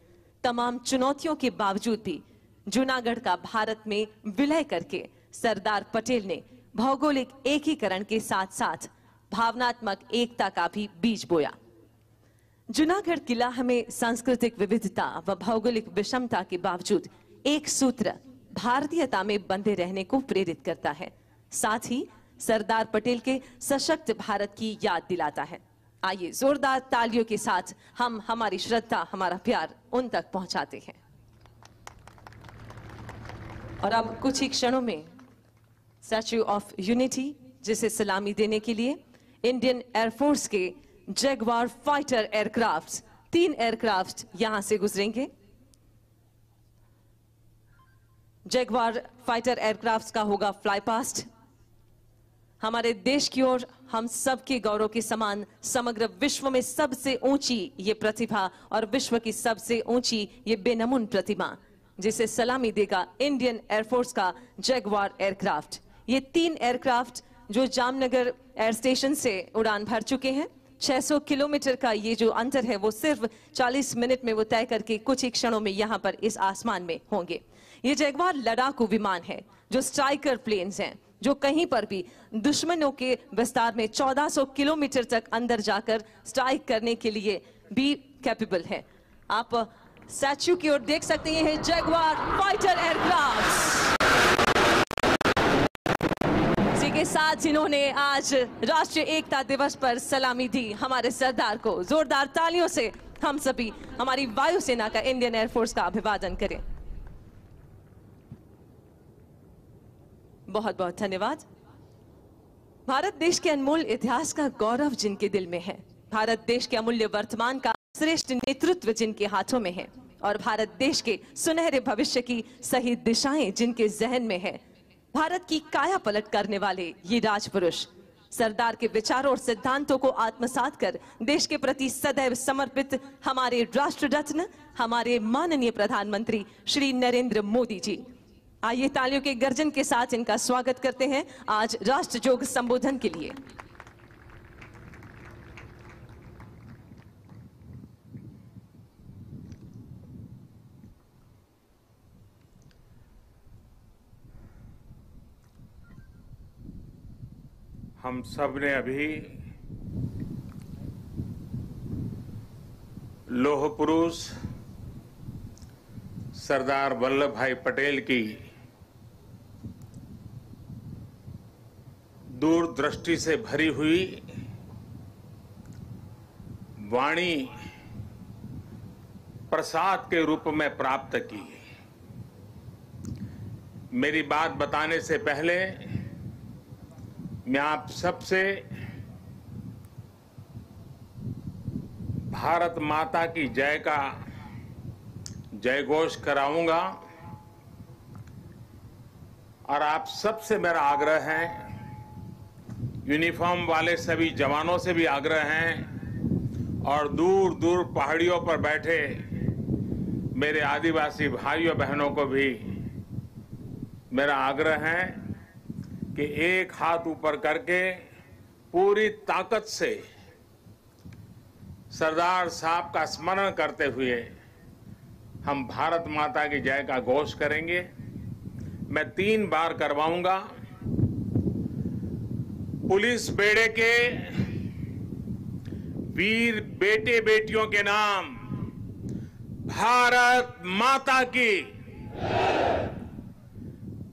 तमाम चुनौतियों के बावजूद भी जूनागढ़ का भारत में विलय करके सरदार पटेल ने भौगोलिक एकीकरण के साथ साथ भावनात्मक एकता का भी बीज बोया। जूनागढ़ किला हमें सांस्कृतिक विविधता व भौगोलिक विषमता के बावजूद एक सूत्र भारतीयता में बंधे रहने को प्रेरित करता है, साथ ही सरदार पटेल के सशक्त भारत की याद दिलाता है। आइए जोरदार तालियों के साथ हम हमारी श्रद्धा, हमारा प्यार उन तक पहुंचाते हैं। और अब कुछ ही क्षणों में स्टैच्यू ऑफ यूनिटी, जिसे सलामी देने के लिए इंडियन एयरफोर्स के जैगवार फाइटर एयरक्राफ्ट 3 एयरक्राफ्ट यहां से गुजरेंगे। जैगवार फाइटर एयरक्राफ्ट का होगा फ्लाई पास्ट। हमारे देश की ओर हम सबके गौरव के समान समग्र विश्व में सबसे ऊंची ये प्रतिभा और विश्व की सबसे ऊंची ये बेनमून प्रतिमा, जिसे सलामी देगा इंडियन एयरफोर्स का जैगवार एयरक्राफ्ट। ये 3 एयरक्राफ्ट जो जामनगर एयर स्टेशन से उड़ान भर चुके हैं। 600 किलोमीटर का ये जो अंतर है वो सिर्फ 40 मिनट में वो तय करके कुछ ही क्षणों में यहाँ पर इस आसमान में होंगे। ये जैगवार लड़ाकू विमान है जो स्ट्राइकर प्लेन्स हैं, जो कहीं पर भी दुश्मनों के विस्तार में 1400 किलोमीटर तक अंदर जाकर स्ट्राइक करने के लिए भी कैपेबल है। आप स्टैच्यू की ओर देख सकते हैं, ये जैगवार फाइटर एयरक्राफ्ट के साथ जिन्होंने आज राष्ट्रीय एकता दिवस पर सलामी दी हमारे सरदार को। जोरदार तालियों से हम सभी हमारी वायुसेना का, इंडियन एयरफोर्स का अभिवादन करें। बहुत बहुत धन्यवाद। भारत देश के अनमोल इतिहास का गौरव जिनके दिल में है, भारत देश के अमूल्य वर्तमान का श्रेष्ठ नेतृत्व जिनके हाथों में है और भारत देश के सुनहरे भविष्य की सही दिशाएं जिनके जहन में है, भारत की काया पलट करने वाले ये राजपुरुष सरदार के विचारों और सिद्धांतों को आत्मसात कर देश के प्रति सदैव समर्पित हमारे राष्ट्र रत्न, हमारे माननीय प्रधानमंत्री श्री नरेंद्र मोदी जी। आइए तालियों के गर्जन के साथ इनका स्वागत करते हैं आज राष्ट्रजोग संबोधन के लिए। हम सब ने अभी लौह पुरुष सरदार वल्लभ भाई पटेल की दूरदृष्टि से भरी हुई वाणी प्रसाद के रूप में प्राप्त की। मेरी बात बताने से पहले मैं आप सबसे भारत माता की जय का जयघोष कराऊंगा और आप सबसे मेरा आग्रह है, यूनिफॉर्म वाले सभी जवानों से भी आग्रह है और दूर दूर पहाड़ियों पर बैठे मेरे आदिवासी भाइयों बहनों को भी मेरा आग्रह है कि एक हाथ ऊपर करके पूरी ताकत से सरदार साहब का स्मरण करते हुए हम भारत माता की जय का घोष करेंगे। मैं 3 बार करवाऊंगा। पुलिस बेड़े के वीर बेटे बेटियों के नाम भारत माता की।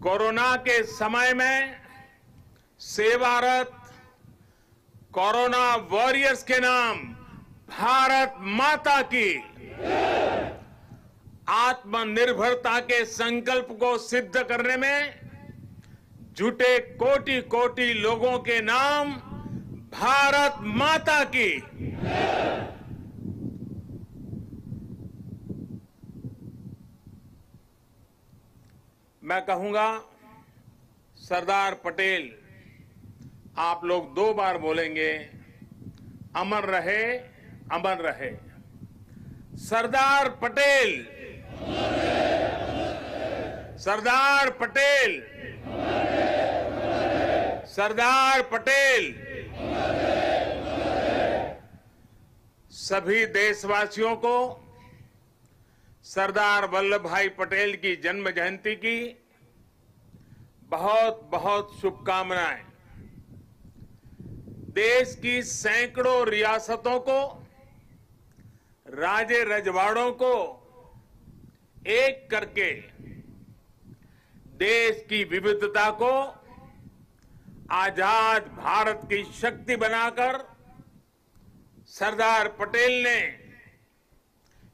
कोरोना के समय में सेवारत कोरोना वॉरियर्स के नाम भारत माता की। आत्मनिर्भरता के संकल्प को सिद्ध करने में जुटे कोटि कोटि लोगों के नाम भारत माता की। मैं कहूंगा सरदार पटेल, आप लोग 2 बार बोलेंगे, अमर रहे, अमर रहे। सरदार पटेल, सरदार पटेल, सरदार पटेल। सभी देशवासियों को सरदार वल्लभ भाई पटेल की जन्म जयंती की बहुत बहुत शुभकामनाएं। देश की सैकड़ों रियासतों को, राजे रजवाड़ों को एक करके देश की विविधता को आजाद भारत की शक्ति बनाकर सरदार पटेल ने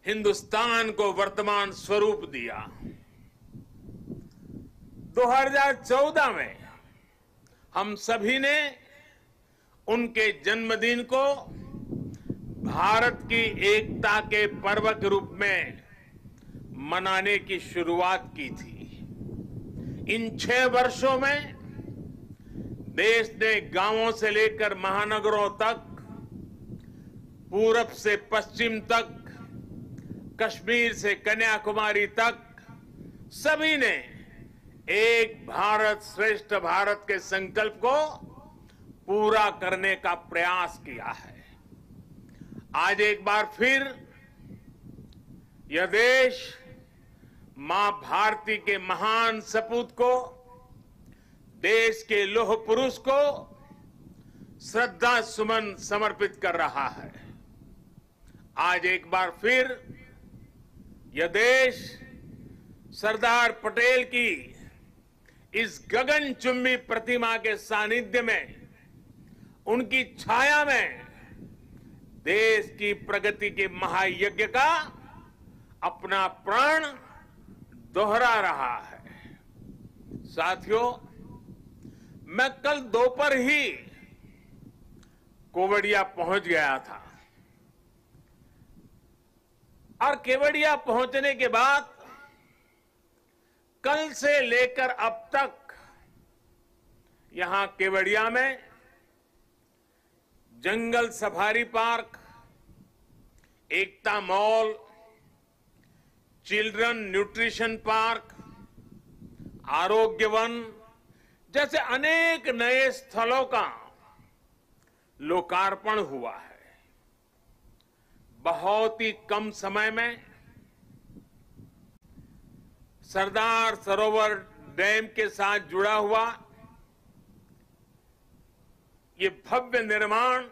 हिंदुस्तान को वर्तमान स्वरूप दिया। 2014 में हम सभी ने उनके जन्मदिन को भारत की एकता के पर्व के रूप में मनाने की शुरुआत की थी। इन 6 वर्षों में देश ने गांवों से लेकर महानगरों तक, पूरब से पश्चिम तक, कश्मीर से कन्याकुमारी तक सभी ने एक भारत श्रेष्ठ भारत के संकल्प को पूरा करने का प्रयास किया है। आज एक बार फिर यह देश मां भारती के महान सपूत को, देश के लौह पुरुष को श्रद्धा सुमन समर्पित कर रहा है। आज एक बार फिर यह देश सरदार पटेल की इस गगनचुंबी प्रतिमा के सानिध्य में, उनकी छाया में देश की प्रगति के महायज्ञ का अपना प्राण दोहरा रहा है। साथियों, मैं कल दोपहर ही केवड़िया पहुंच गया था और केवड़िया पहुंचने के बाद कल से लेकर अब तक यहां केवड़िया में जंगल सफारी पार्क, एकता मॉल, चिल्ड्रन न्यूट्रिशन पार्क, आरोग्य वन जैसे अनेक नए स्थलों का लोकार्पण हुआ है। बहुत ही कम समय में सरदार सरोवर डैम के साथ जुड़ा हुआ ये भव्य निर्माण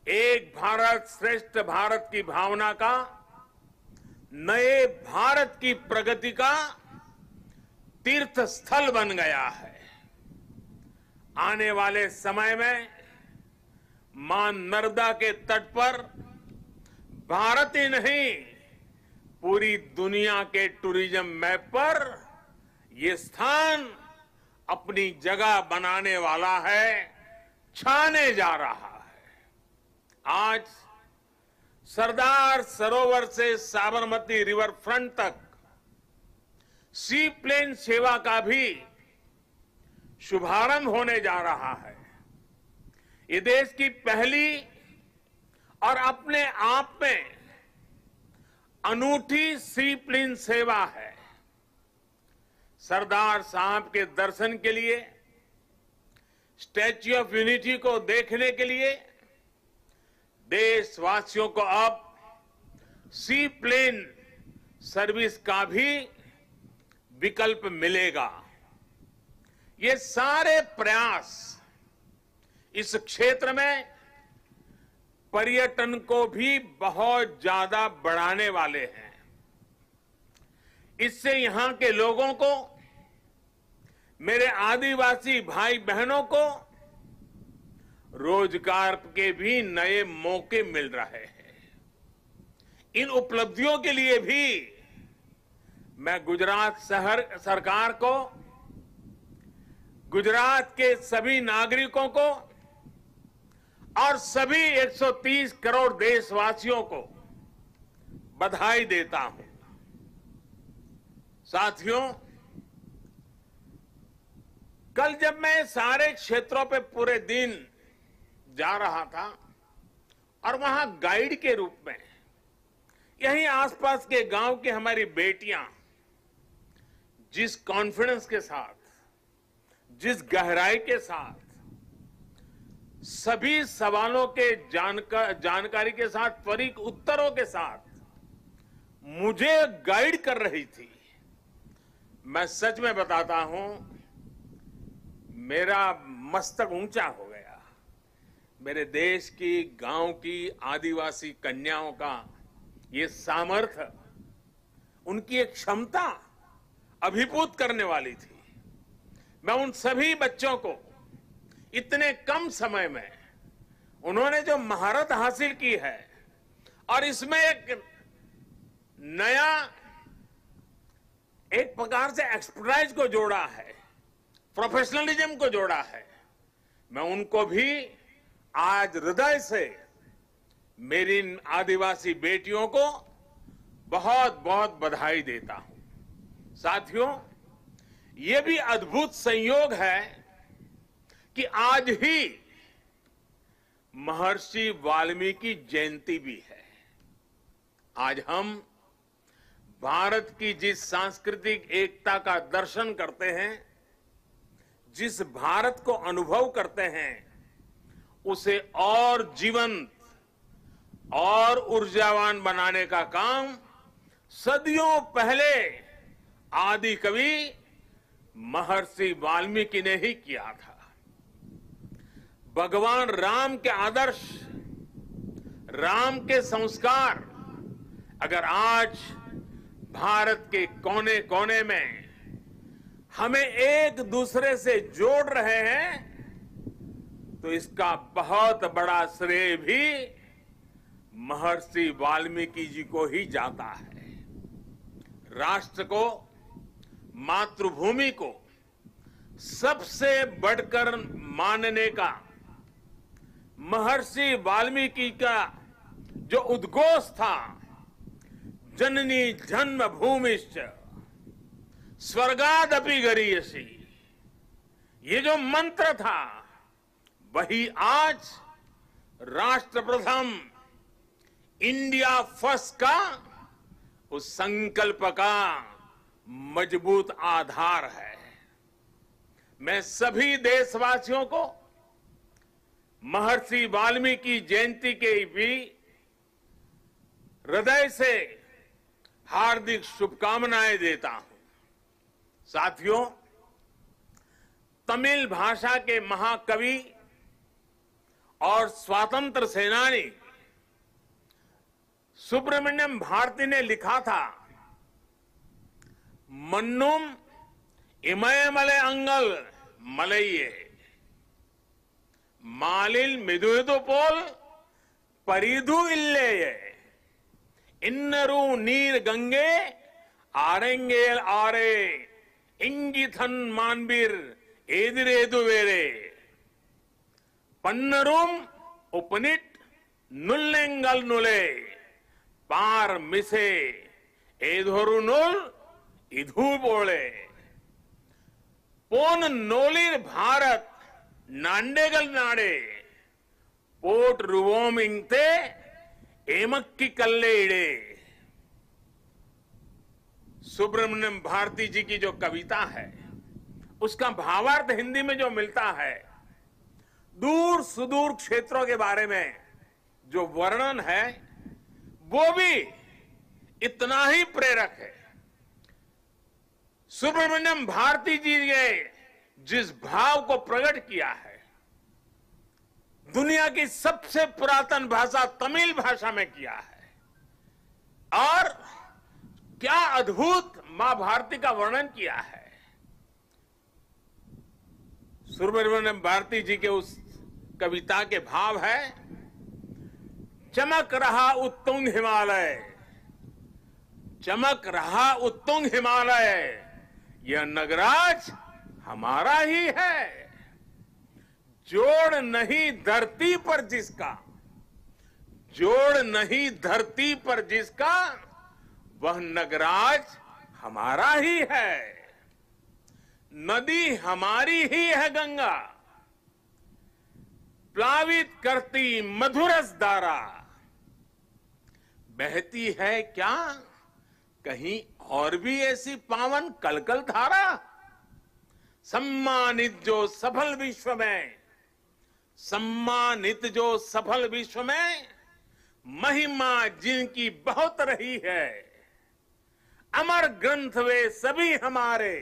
एक भारत श्रेष्ठ भारत की भावना का, नए भारत की प्रगति का तीर्थ स्थल बन गया है। आने वाले समय में मां नर्मदा के तट पर भारत ही नहीं, पूरी दुनिया के टूरिज्म मैप पर ये स्थान अपनी जगह बनाने वाला है, छाने जा रहा है। आज सरदार सरोवर से साबरमती रिवर फ्रंट तक सी प्लेन सेवा का भी शुभारंभ होने जा रहा है। ये देश की पहली और अपने आप में अनूठी सी प्लेन सेवा है। सरदार साहब के दर्शन के लिए, स्टैच्यू ऑफ यूनिटी को देखने के लिए देशवासियों को अब सी प्लेन सर्विस का भी विकल्प मिलेगा। ये सारे प्रयास इस क्षेत्र में पर्यटन को भी बहुत ज्यादा बढ़ाने वाले हैं। इससे यहां के लोगों को, मेरे आदिवासी भाई बहनों को रोजगार के भी नए मौके मिल रहे हैं। इन उपलब्धियों के लिए भी मैं गुजरात सरकार को, गुजरात के सभी नागरिकों को और सभी 130 करोड़ देशवासियों को बधाई देता हूं। साथियों, कल जब मैं सारे क्षेत्रों पे पूरे दिन जा रहा था और वहां गाइड के रूप में यहीं आसपास के गांव की हमारी बेटियां जिस कॉन्फिडेंस के साथ, जिस गहराई के साथ, सभी सवालों के जानकारी के साथ, त्वरित उत्तरों के साथ मुझे गाइड कर रही थी, मैं सच में बताता हूं, मेरा मस्तक ऊंचा हो गया। मेरे देश की, गांव की आदिवासी कन्याओं का ये सामर्थ्य, उनकी एक क्षमता अभिभूत करने वाली थी। मैं उन सभी बच्चों को इतने कम समय में उन्होंने जो महारत हासिल की है और इसमें एक नया, एक प्रकार से एक्सपर्टाइज को जोड़ा है, प्रोफेशनलिज्म को जोड़ा है, मैं उनको भी आज हृदय से मेरी इन आदिवासी बेटियों को बहुत बहुत बधाई देता हूं। साथियों, ये भी अद्भुत संयोग है कि आज ही महर्षि वाल्मीकि जयंती भी है। आज हम भारत की जिस सांस्कृतिक एकता का दर्शन करते हैं, जिस भारत को अनुभव करते हैं, उसे और जीवंत और ऊर्जावान बनाने का काम सदियों पहले आदि कवि महर्षि वाल्मीकि ने ही किया था। भगवान राम के आदर्श, राम के संस्कार अगर आज भारत के कोने कोने में हमें एक दूसरे से जोड़ रहे हैं, तो इसका बहुत बड़ा श्रेय भी महर्षि वाल्मीकि जी को ही जाता है। राष्ट्र को, मातृभूमि को सबसे बढ़कर मानने का महर्षि वाल्मीकि का जो उद्घोष था, जननी जन्म भूमिश्च स्वर्गादपि गरीयसी, ये जो मंत्र था, वही आज राष्ट्र प्रथम, इंडिया फर्स्ट का उस संकल्प का मजबूत आधार है। मैं सभी देशवासियों को महर्षि वाल्मीकि जयंती के भी हृदय से हार्दिक शुभकामनाएं देता हूं। साथियों, तमिल भाषा के महाकवि और स्वतंत्र सेनानी सुब्रमण्यम भारती ने लिखा था, मन्नुम इमयमले अंगल मलइये मालिल मिदुदु पोल परिदु इल्लेये इन्नरू नीर गंगे आरेंगेल आरे इंगिथन मानबीर एदिरेदु वेरे पन्नरूम उपनिट नुल्लेंगल नुले पार मिसे एधोरु नुल इधु बोले पोन नोलिर भारत नांडेगल नाडे पोट रुवोम इंगते एमक्की कल्लेड़े सुब्रमण्यम भारती जी की जो कविता है, उसका भावार्थ हिंदी में जो मिलता है, दूर सुदूर क्षेत्रों के बारे में जो वर्णन है, वो भी इतना ही प्रेरक है। सुब्रमण्यम भारती जी ने जिस भाव को प्रकट किया है, दुनिया की सबसे पुरातन भाषा तमिल भाषा में किया है, और क्या अद्भुत मां भारती का वर्णन किया है। सुब्रमण्यम भारती जी के उस कविता के भाव है, चमक रहा उत्तुंग हिमालय, चमक रहा उत्तुंग हिमालय, यह नगराज हमारा ही है। जोड़ नहीं धरती पर जिसका, जोड़ नहीं धरती पर जिसका, वह नगराज हमारा ही है। नदी हमारी ही है गंगा, प्लावित करती मधुरस धारा, बहती है क्या कहीं और भी ऐसी पावन कलकल धारा। सम्मानित जो सफल विश्व में, सम्मानित जो सफल विश्व में, महिमा जिनकी बहुत रही है। अमर ग्रंथ वे सभी हमारे,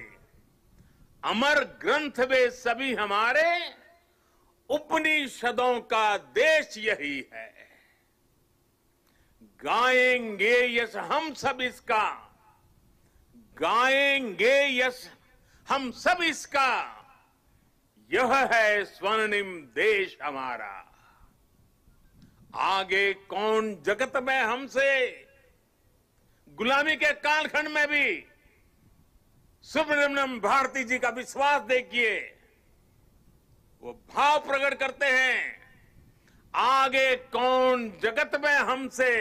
अमर ग्रंथ वे सभी हमारे, उपनिषदों का देश यही है। गाएंगे यश हम सब इसका, गाएंगे यश हम सब इसका, यह है स्वर्णिम देश हमारा। आगे कौन जगत में हमसे, गुलामी के कालखंड में भी सुब्रमण्यम भारती जी का विश्वास देखिए, वो भाव प्रकट करते हैं, आगे कौन जगत में हमसे,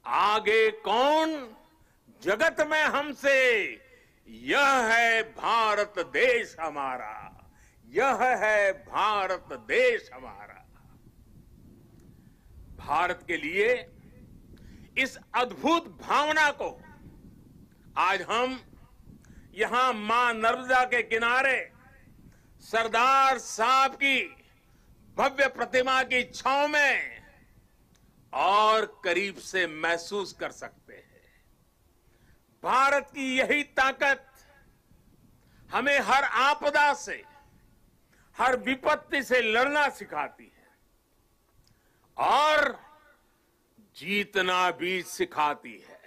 आगे कौन जगत में हमसे, यह है भारत देश हमारा, यह है भारत देश हमारा। भारत के लिए इस अद्भुत भावना को आज हम यहां मां नर्मदा के किनारे सरदार साहब की भव्य प्रतिमा की छांव में और करीब से महसूस कर सकते हैं। भारत की यही ताकत हमें हर आपदा से, हर विपत्ति से लड़ना सिखाती है और जीतना भी सिखाती है।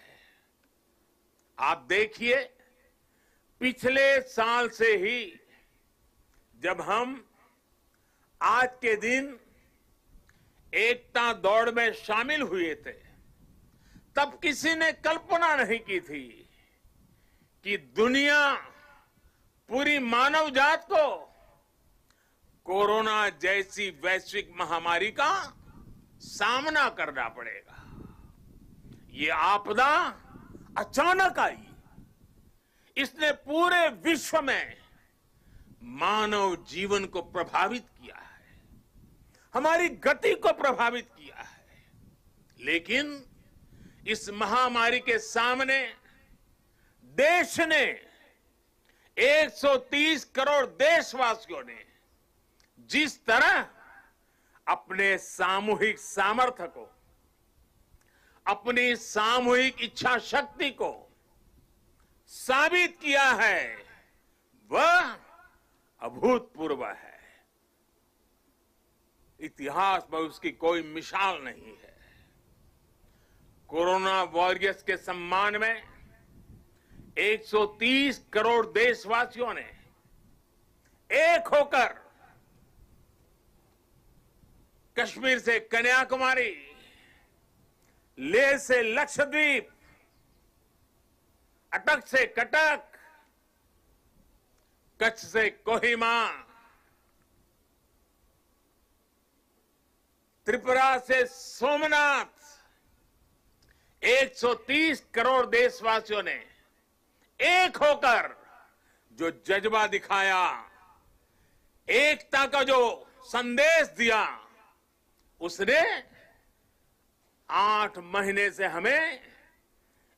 आप देखिए, पिछले साल से ही जब हम आज के दिन एकता दौड़ में शामिल हुए थे, तब किसी ने कल्पना नहीं की थी कि दुनिया, पूरी मानव जात को कोरोना जैसी वैश्विक महामारी का सामना करना पड़ेगा। ये आपदा अचानक आई, इसने पूरे विश्व में मानव जीवन को प्रभावित किया है, हमारी गति को प्रभावित किया है। लेकिन इस महामारी के सामने देश ने, 130 करोड़ देशवासियों ने जिस तरह अपने सामूहिक सामर्थ्य को, अपनी सामूहिक इच्छा शक्ति को साबित किया है, वह अभूतपूर्व है। इतिहास में उसकी कोई मिसाल नहीं है। कोरोना वॉरियर्स के सम्मान में 130 करोड़ देशवासियों ने एक होकर कश्मीर से कन्याकुमारी, लेह से लक्षद्वीप, अटक से कटक, कच्छ से कोहिमा, त्रिपुरा से सोमनाथ, 130 करोड़ देशवासियों ने एक होकर जो जज्बा दिखाया, एकता का जो संदेश दिया, उसने 8 महीने से हमें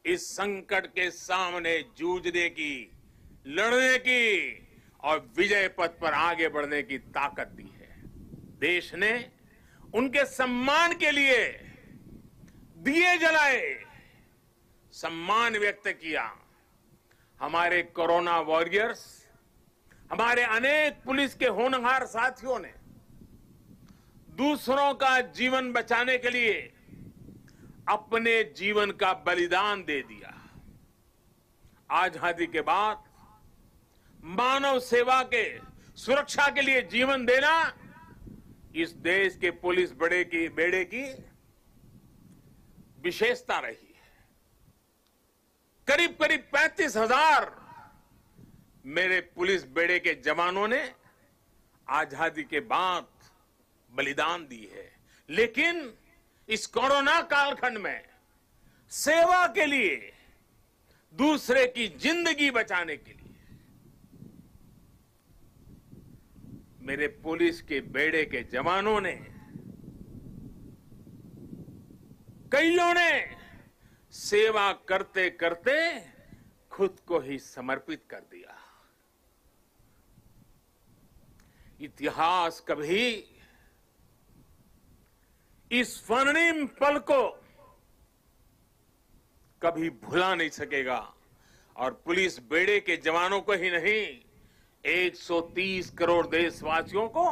इस संकट के सामने जूझने की, लड़ने की और विजय पथ पर आगे बढ़ने की ताकत दी है। देश ने उनके सम्मान के लिए दिए जलाए, सम्मान व्यक्त किया। हमारे कोरोना वॉरियर्स, हमारे अनेक पुलिस के होनहार साथियों ने दूसरों का जीवन बचाने के लिए अपने जीवन का बलिदान दे दिया। आजादी के बाद मानव सेवा के, सुरक्षा के लिए जीवन देना इस देश के पुलिस बेड़े की विशेषता रही है। करीब 35,000 मेरे पुलिस बेड़े के जवानों ने आजादी के बाद बलिदान दी है, लेकिन इस कोरोना कालखंड में सेवा के लिए, दूसरे की जिंदगी बचाने के लिए मेरे पुलिस के बेड़े के जवानों ने, कईयों ने सेवा करते करते खुद को ही समर्पित कर दिया। इतिहास कभी इस स्वर्णिम पल को कभी भुला नहीं सकेगा और पुलिस बेड़े के जवानों को ही नहीं, 130 करोड़ देशवासियों को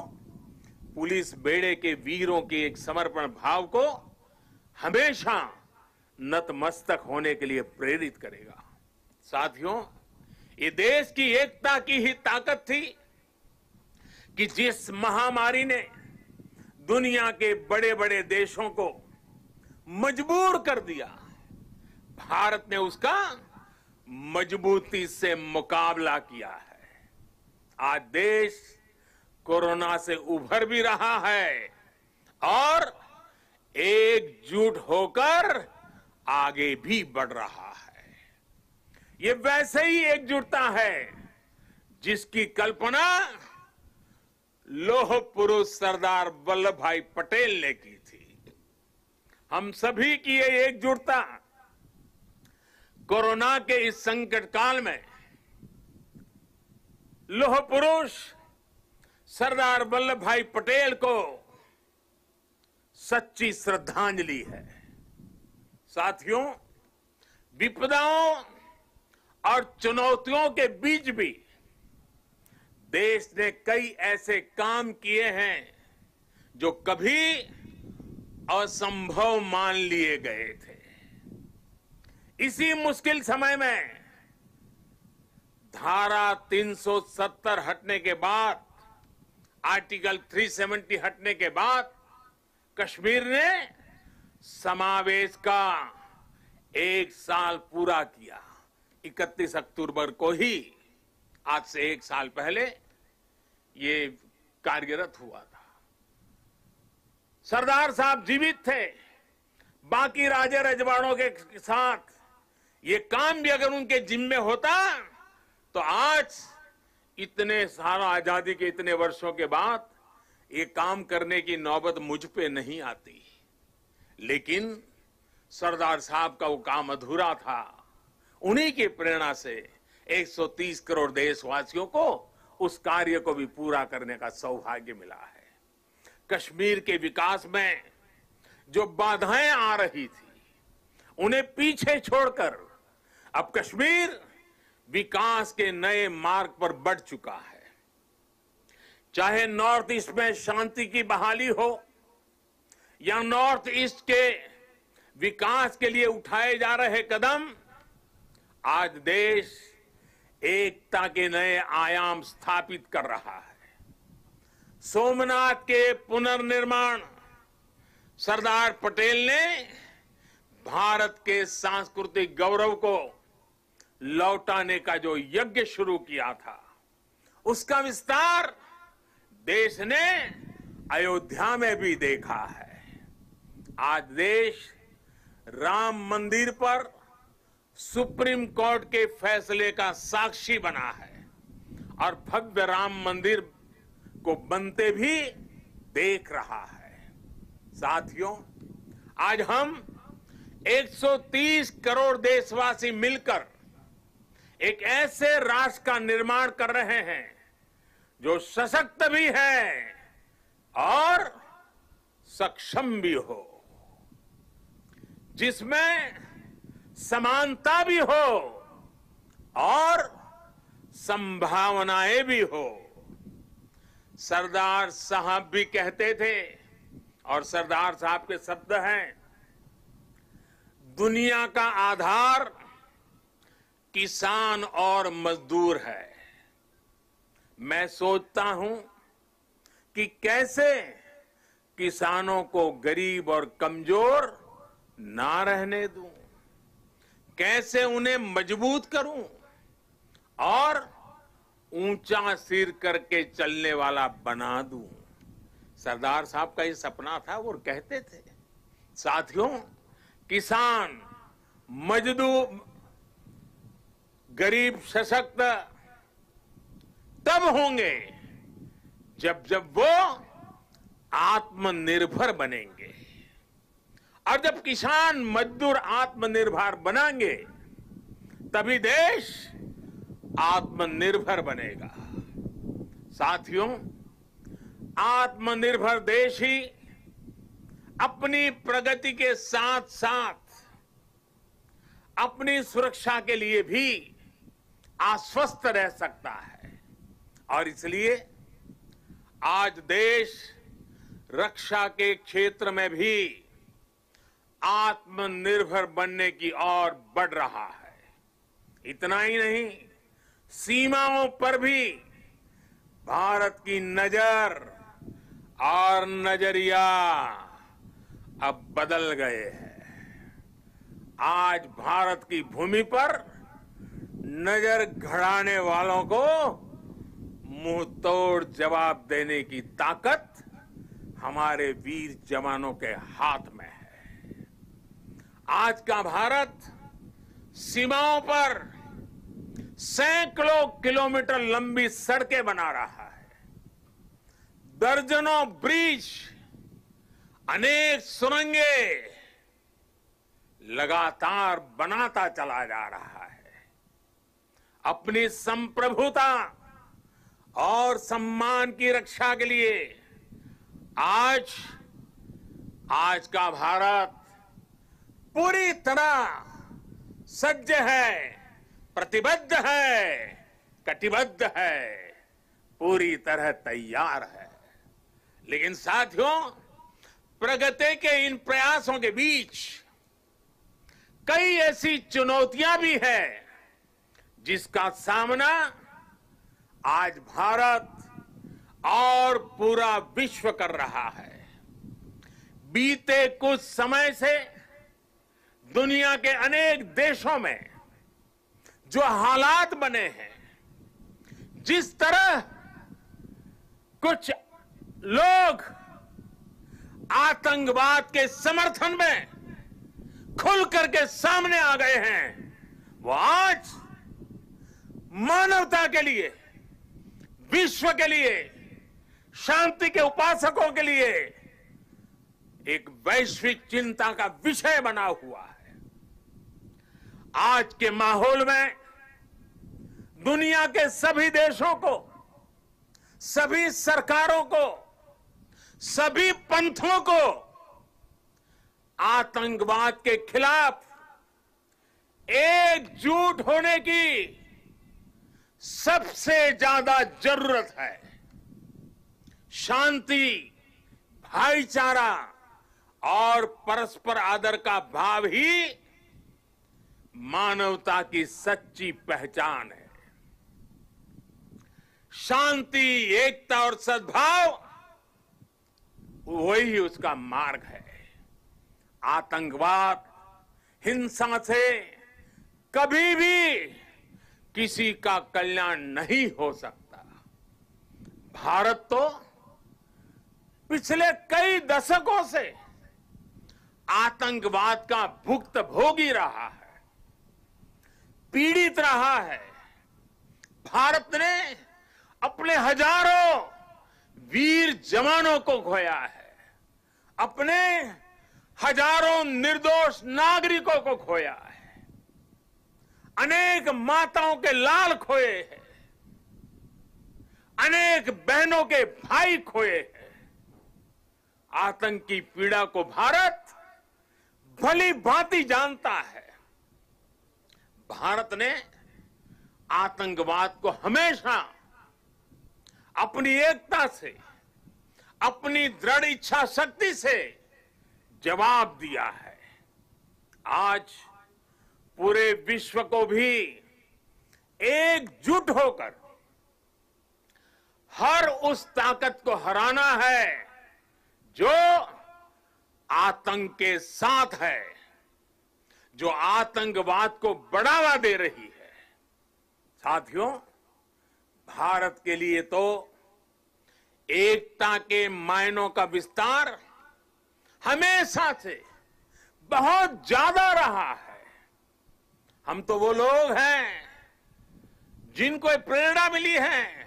पुलिस बेड़े के वीरों के एक समर्पण भाव को हमेशा नतमस्तक होने के लिए प्रेरित करेगा। साथियों, ये देश की एकता की ही ताकत थी कि जिस महामारी ने दुनिया के बड़े बड़े देशों को मजबूर कर दिया, भारत ने उसका मजबूती से मुकाबला किया है। आज देश कोरोना से उभर भी रहा है और एकजुट होकर आगे भी बढ़ रहा है। ये वैसे ही एकजुटता है जिसकी कल्पना लौह पुरुष सरदार वल्लभ भाई पटेल ने की थी। हम सभी की ये एकजुटता कोरोना के इस संकट काल में लौह पुरुष सरदार वल्लभ भाई पटेल को सच्ची श्रद्धांजलि है। साथियों, विपदाओं और चुनौतियों के बीच भी देश ने कई ऐसे काम किए हैं जो कभी असंभव मान लिए गए थे। इसी मुश्किल समय में धारा 370 हटने के बाद, आर्टिकल 370 हटने के बाद कश्मीर ने समावेश का 1 साल पूरा किया। 31 अक्टूबर को ही, आज से 1 साल पहले ये कार्यरत हुआ था। सरदार साहब जीवित थे, बाकी राजे रजवाड़ों के साथ ये काम भी अगर उनके जिम्मे होता तो आज इतने सारा आजादी के इतने वर्षों के बाद ये काम करने की नौबत मुझ पे नहीं आती। लेकिन सरदार साहब का वो काम अधूरा था। उन्हीं की प्रेरणा से 130 करोड़ देशवासियों को उस कार्य को भी पूरा करने का सौभाग्य मिला है। कश्मीर के विकास में जो बाधाएं आ रही थी, उन्हें पीछे छोड़कर अब कश्मीर विकास के नए मार्ग पर बढ़ चुका है। चाहे नॉर्थ ईस्ट में शांति की बहाली हो या नॉर्थ ईस्ट के विकास के लिए उठाए जा रहे कदम, आज देश एकता के नए आयाम स्थापित कर रहा है। सोमनाथ के पुनर्निर्माण सरदार पटेल ने भारत के सांस्कृतिक गौरव को लौटाने का जो यज्ञ शुरू किया था, उसका विस्तार देश ने अयोध्या में भी देखा है। आज देश राम मंदिर पर सुप्रीम कोर्ट के फैसले का साक्षी बना है और भव्य राम मंदिर को बनते भी देख रहा है। साथियों, आज हम 130 करोड़ देशवासी मिलकर एक ऐसे राष्ट्र का निर्माण कर रहे हैं जो सशक्त भी है और सक्षम भी हो, जिसमें समानता भी हो और संभावनाएं भी हो। सरदार साहब भी कहते थे, और सरदार साहब के शब्द हैं, दुनिया का आधार किसान और मजदूर है। मैं सोचता हूं कि कैसे किसानों को गरीब और कमजोर ना रहने दूं, कैसे उन्हें मजबूत करूं और ऊंचा सिर करके चलने वाला बना दूं। सरदार साहब का ये सपना था, वो कहते थे। साथियों, किसान, मजदूर, गरीब सशक्त तब होंगे जब वो आत्मनिर्भर बनेंगे, और जब किसान मजदूर आत्मनिर्भर बनेंगे तभी देश आत्मनिर्भर बनेगा। साथियों, आत्मनिर्भर देश ही अपनी प्रगति के साथ साथ अपनी सुरक्षा के लिए भी आश्वस्त रह सकता है, और इसलिए आज देश रक्षा के क्षेत्र में भी आत्मनिर्भर बनने की ओर बढ़ रहा है। इतना ही नहीं, सीमाओं पर भी भारत की नजर और नजरिया अब बदल गए हैं। आज भारत की भूमि पर नजर गड़ाने वालों को मुंह तोड़ जवाब देने की ताकत हमारे वीर जवानों के हाथ में है। आज का भारत सीमाओं पर सैकड़ों किलोमीटर लंबी सड़कें बना रहा है, दर्जनों ब्रिज, अनेक सुरंगें लगातार बनाता चला जा रहा है। अपनी संप्रभुता और सम्मान की रक्षा के लिए आज का भारत पूरी तरह सज्ज है, प्रतिबद्ध है, कटिबद्ध है, पूरी तरह तैयार है। लेकिन साथियों, प्रगति के इन प्रयासों के बीच कई ऐसी चुनौतियां भी हैं जिसका सामना आज भारत और पूरा विश्व कर रहा है। बीते कुछ समय से दुनिया के अनेक देशों में जो हालात बने हैं, जिस तरह कुछ लोग आतंकवाद के समर्थन में खुल करके सामने आ गए हैं, वो आज मानवता के लिए, विश्व के लिए, शांति के उपासकों के लिए एक वैश्विक चिंता का विषय बना हुआ है। आज के माहौल में दुनिया के सभी देशों को, सभी सरकारों को, सभी पंथों को आतंकवाद के खिलाफ एकजुट होने की सबसे ज्यादा जरूरत है। शांति, भाईचारा और परस्पर आदर का भाव ही मानवता की सच्ची पहचान है। शांति, एकता और सद्भाव वही उसका मार्ग है। आतंकवाद, हिंसा से कभी भी किसी का कल्याण नहीं हो सकता। भारत तो पिछले कई दशकों से आतंकवाद का भुक्तभोगी रहा है, पीड़ित रहा है। भारत ने अपने हजारों वीर जवानों को खोया है, अपने हजारों निर्दोष नागरिकों को खोया है, अनेक माताओं के लाल खोए हैं, अनेक बहनों के भाई खोए हैं। आतंक की पीड़ा को भारत भली भांति जानता है। भारत ने आतंकवाद को हमेशा अपनी एकता से, अपनी दृढ़ इच्छा शक्ति से जवाब दिया है। आज पूरे विश्व को भी एकजुट होकर हर उस ताकत को हराना है जो आतंक के साथ है, जो आतंकवाद को बढ़ावा दे रही है। साथियों, भारत के लिए तो एकता के मायनों का विस्तार हमेशा से बहुत ज्यादा रहा है। हम तो वो लोग हैं जिनको प्रेरणा मिली है,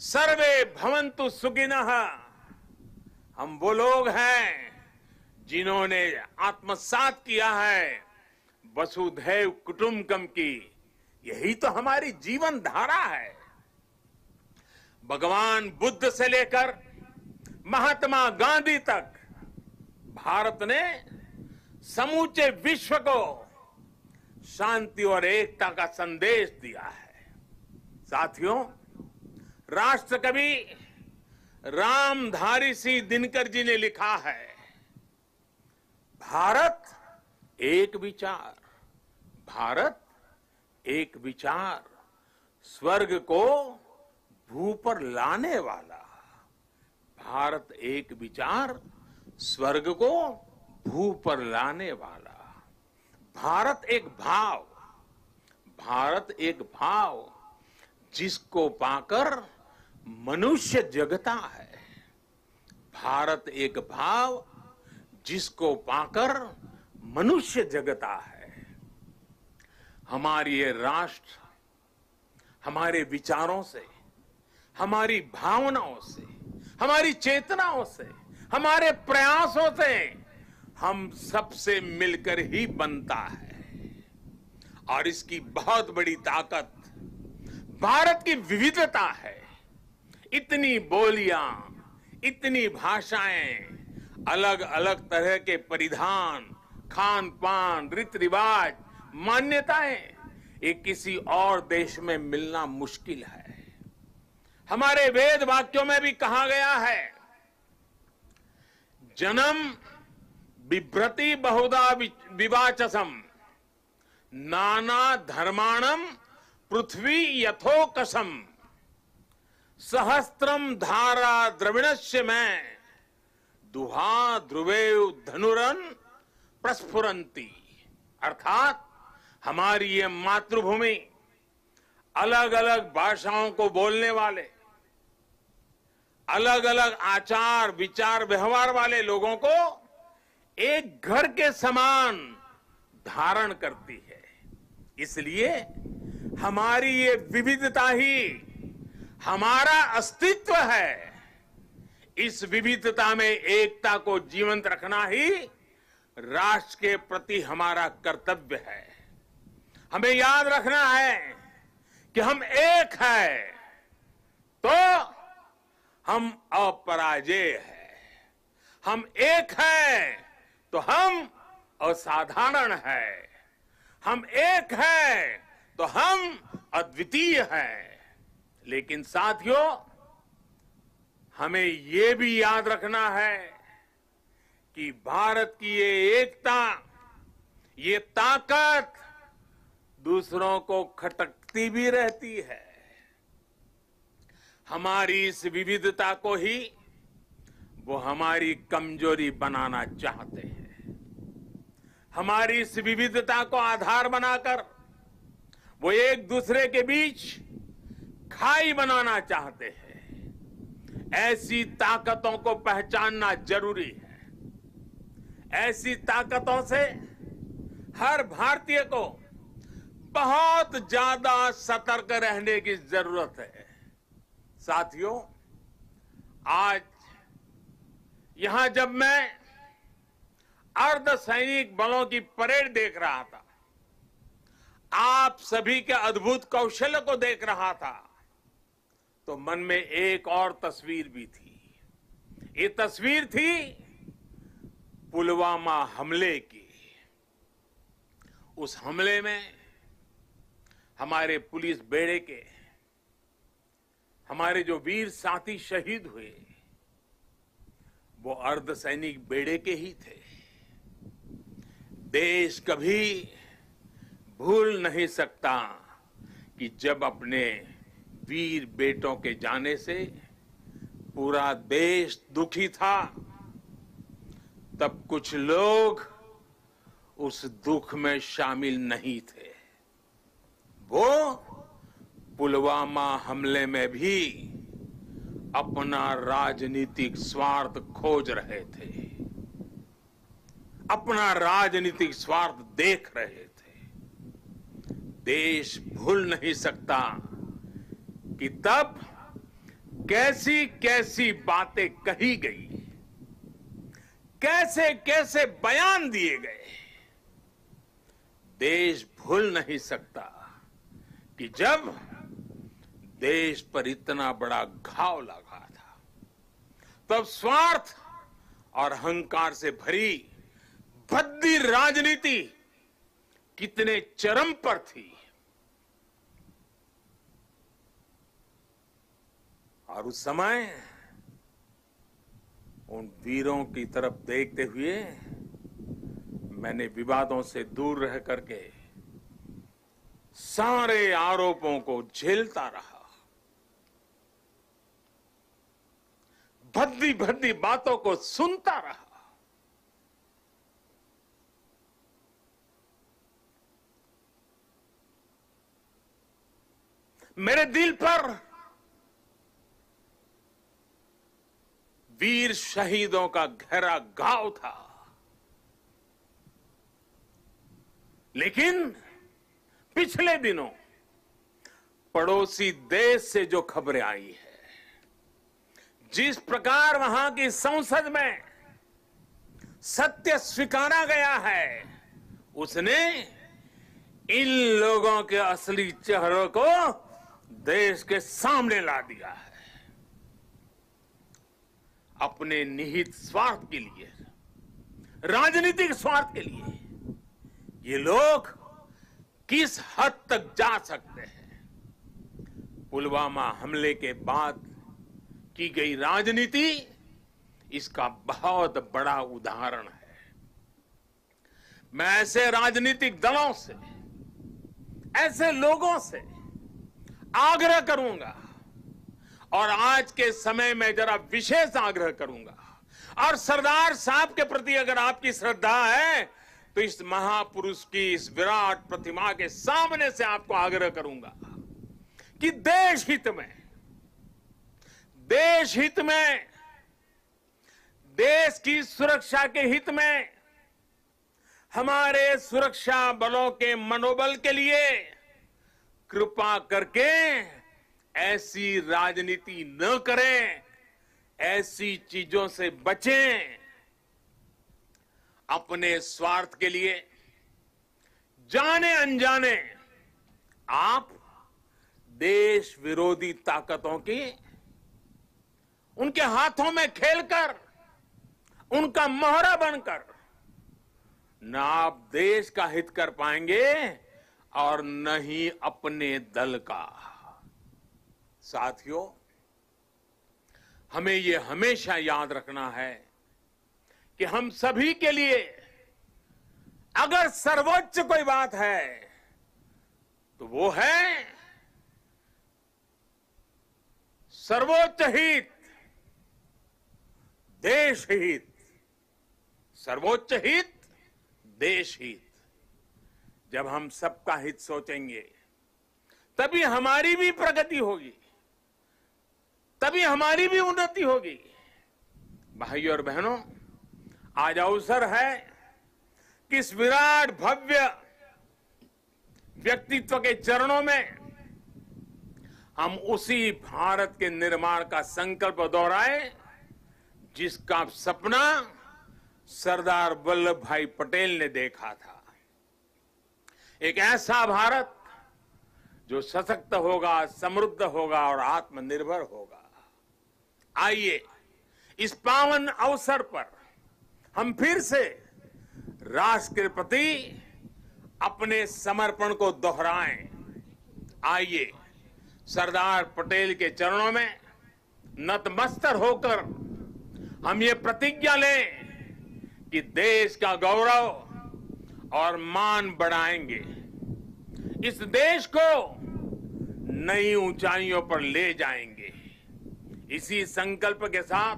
सर्वे भवन्तु सुखिनः। हम वो लोग हैं जिन्होंने आत्मसात किया है वसुधैव कुटुंबकम की। यही तो हमारी जीवन धारा है। भगवान बुद्ध से लेकर महात्मा गांधी तक भारत ने समूचे विश्व को शांति और एकता का संदेश दिया है। साथियों, राष्ट्रकवि रामधारी सिंह दिनकर जी ने लिखा है, भारत एक विचार, भारत एक विचार, स्वर्ग को भू पर लाने वाला। भारत एक विचार, स्वर्ग को भू पर लाने वाला। भारत एक भाव, भारत एक भाव जिसको पाकर मनुष्य जगता है। भारत एक भाव जिसको पाकर मनुष्य जगता है। हमारी ये राष्ट्र हमारे विचारों से, हमारी भावनाओं से, हमारी चेतनाओं से, हमारे प्रयासों से हम सबसे मिलकर ही बनता है। और इसकी बहुत बड़ी ताकत भारत की विविधता है। इतनी बोलियां, इतनी भाषाएं, अलग अलग तरह के परिधान, खान पान, रीति रिवाज, मान्यताएं, ये किसी और देश में मिलना मुश्किल है। हमारे वेद वाक्यों में भी कहा गया है, जन्म बिभ्रति बहुधा विवाचसम, नाना धर्माणम पृथ्वी यथोकसम, सहस्त्रम धारा द्रविणस्य में, दुहा ध्रुवेव धनुरन प्रस्फुरंती। अर्थात हमारी ये मातृभूमि अलग अलग भाषाओं को बोलने वाले, अलग अलग आचार विचार व्यवहार वाले लोगों को एक घर के समान धारण करती है। इसलिए हमारी ये विविधता ही हमारा अस्तित्व है। इस विविधता में एकता को जीवंत रखना ही राष्ट्र के प्रति हमारा कर्तव्य है। हमें याद रखना है कि हम एक हैं तो हम अपराजेय हैं, हम एक हैं तो हम असाधारण हैं, हम एक हैं तो हम अद्वितीय हैं। लेकिन साथियों, हमें ये भी याद रखना है कि भारत की ये एकता, ये ताकत दूसरों को खटकती भी रहती है। हमारी इस विविधता को ही वो हमारी कमजोरी बनाना चाहते हैं। हमारी इस विविधता को आधार बनाकर वो एक दूसरे के बीच खाई बनाना चाहते हैं। ऐसी ताकतों को पहचानना जरूरी है। ऐसी ताकतों से हर भारतीय को बहुत ज्यादा सतर्क रहने की जरूरत है। साथियों, आज यहां जब मैं अर्धसैनिक बलों की परेड देख रहा था, आप सभी के अद्भुत कौशल्य को देख रहा था, तो मन में एक और तस्वीर भी थी। ये तस्वीर थी पुलवामा हमले की। उस हमले में हमारे पुलिस बेड़े के हमारे जो वीर साथी शहीद हुए, वो अर्धसैनिक बेड़े के ही थे। देश कभी भूल नहीं सकता कि जब अपने वीर बेटों के जाने से पूरा देश दुखी था, तब कुछ लोग उस दुख में शामिल नहीं थे। वो पुलवामा हमले में भी अपना राजनीतिक स्वार्थ खोज रहे थे, अपना राजनीतिक स्वार्थ देख रहे थे। देश भूल नहीं सकता कि तब कैसी कैसी बातें कही गई, कैसे कैसे बयान दिए गए। देश भूल नहीं सकता कि जब देश पर इतना बड़ा घाव लगा था, तब स्वार्थ और अहंकार से भरी भद्दी राजनीति कितने चरम पर थी। और उस समय उन वीरों की तरफ देखते हुए मैंने विवादों से दूर रह करके सारे आरोपों को झेलता रहा, भद्दी भद्दी बातों को सुनता रहा। मेरे दिल पर वीर शहीदों का गहरा घाव था, लेकिन पिछले दिनों पड़ोसी देश से जो खबरें आई है, जिस प्रकार वहां की संसद में सत्य स्वीकारा गया है, उसने इन लोगों के असली चेहरों को देश के सामने ला दिया है। अपने निहित स्वार्थ के लिए, राजनीतिक स्वार्थ के लिए ये लोग किस हद तक जा सकते हैं। पुलवामा हमले के बाद की गई राजनीति इसका बहुत बड़ा उदाहरण है। मैं ऐसे राजनीतिक दलों से, ऐसे लोगों से आग्रह करूंगा, और आज के समय में जरा विशेष आग्रह करूंगा, और सरदार साहब के प्रति अगर आपकी श्रद्धा है तो इस महापुरुष की इस विराट प्रतिमा के सामने से आपको आग्रह करूंगा कि देश हित में, देश की सुरक्षा के हित में, हमारे सुरक्षा बलों के मनोबल के लिए कृपा करके ऐसी राजनीति न करें, ऐसी चीजों से बचें। अपने स्वार्थ के लिए जाने अनजाने आप देश विरोधी ताकतों की उनके हाथों में खेलकर, उनका मोहरा बनकर न आप देश का हित कर पाएंगे और न ही अपने दल का। साथियों, हमें ये हमेशा याद रखना है कि हम सभी के लिए अगर सर्वोच्च कोई बात है तो वो है सर्वोच्च हित, देश हित। सर्वोच्च हित, देश हित। जब हम सबका हित सोचेंगे तभी हमारी भी प्रगति होगी, तभी हमारी भी उन्नति होगी। भाइयों और बहनों, आज अवसर है कि इस विराट भव्य व्यक्तित्व के चरणों में हम उसी भारत के निर्माण का संकल्प दोहराएं जिसका सपना सरदार वल्लभ भाई पटेल ने देखा था। एक ऐसा भारत जो सशक्त होगा, समृद्ध होगा और आत्मनिर्भर होगा। आइए इस पावन अवसर पर हम फिर से राष्ट्र के प्रति अपने समर्पण को दोहराएं। आइए सरदार पटेल के चरणों में नतमस्तक होकर हम ये प्रतिज्ञा लें कि देश का गौरव और मान बढ़ाएंगे, इस देश को नई ऊंचाइयों पर ले जाएंगे। इसी संकल्प के साथ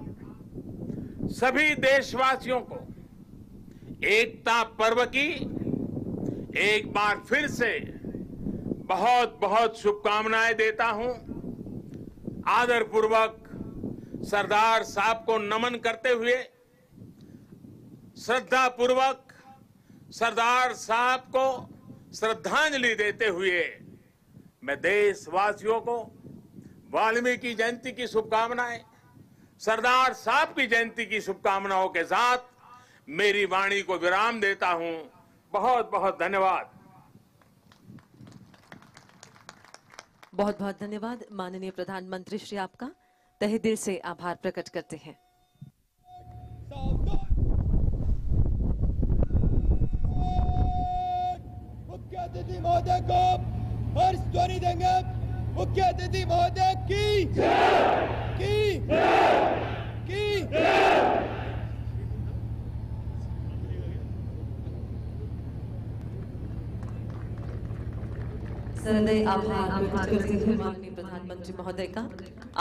सभी देशवासियों को एकता पर्व की एक बार फिर से बहुत बहुत शुभकामनाएं देता हूं। आदरपूर्वक सरदार साहब को नमन करते हुए, श्रद्धापूर्वक सरदार साहब को श्रद्धांजलि देते हुए मैं देशवासियों को वाल्मीकि जयंती की शुभकामनाएं, सरदार साहब की जयंती की शुभकामनाओं के साथ मेरी वाणी को विराम देता हूं। बहुत बहुत धन्यवाद। बहुत बहुत धन्यवाद माननीय प्रधानमंत्री श्री, आपका तहे दिल से आभार प्रकट करते हैं। मुख्य अतिथि महोदय को हर्ष ध्वनि देंगे। मुख्य अतिथि महोदय की सदैव आभार प्रकट करते हुए माननीय प्रधानमंत्री महोदय का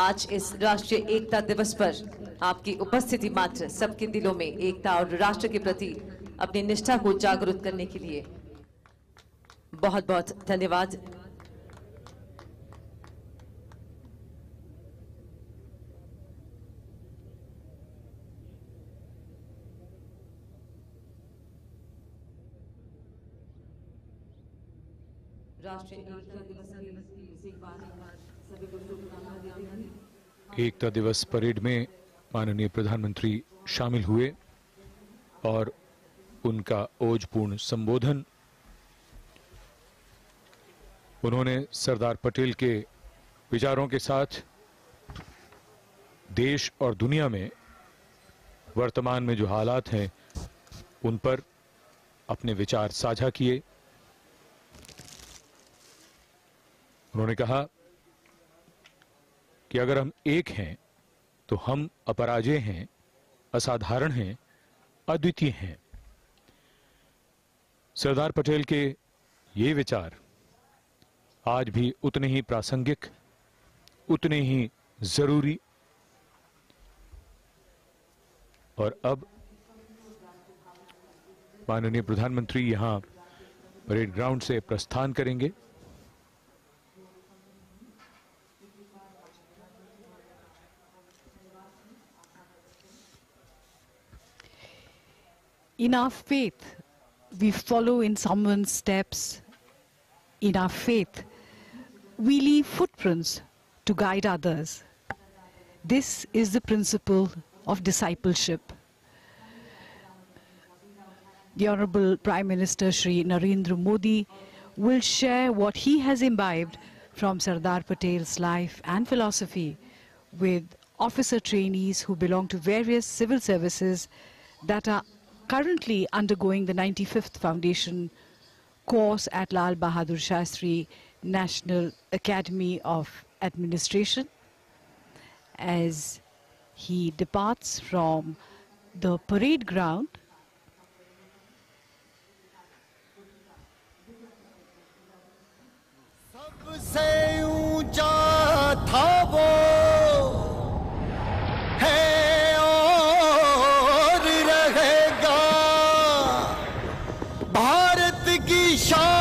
आज इस राष्ट्रीय एकता दिवस पर आपकी उपस्थिति मात्र सबके दिलों में एकता और राष्ट्र के प्रति अपनी निष्ठा को जागरूक करने के लिए बहुत बहुत धन्यवाद। एकता दिवस परेड में माननीय प्रधानमंत्री शामिल हुए और उनका ओजपूर्ण संबोधन, उन्होंने सरदार पटेल के विचारों के साथ देश और दुनिया में वर्तमान में जो हालात हैं उन पर अपने विचार साझा किए। उन्होंने कहा कि अगर हम एक हैं तो हम अपराजेय हैं, असाधारण हैं, अद्वितीय हैं। सरदार पटेल के ये विचार आज भी उतने ही प्रासंगिक, उतने ही जरूरी और अब माननीय प्रधानमंत्री यहां परेड ग्राउंड से प्रस्थान करेंगे। In our faith, we follow in someone's steps. In our faith, we leave footprints to guide others. This is the principle of discipleship. The Honorable Prime Minister Shri Narendra Modi will share what he has imbibed from Sardar Patel's life and philosophy with officer trainees who belong to various civil services that are currently undergoing the 95th Foundation course at Lal Bahadur Shastri National Academy of Administration. As he departs from the parade ground, सबसे ऊंचा था वो है और रहेगा भारत की शान।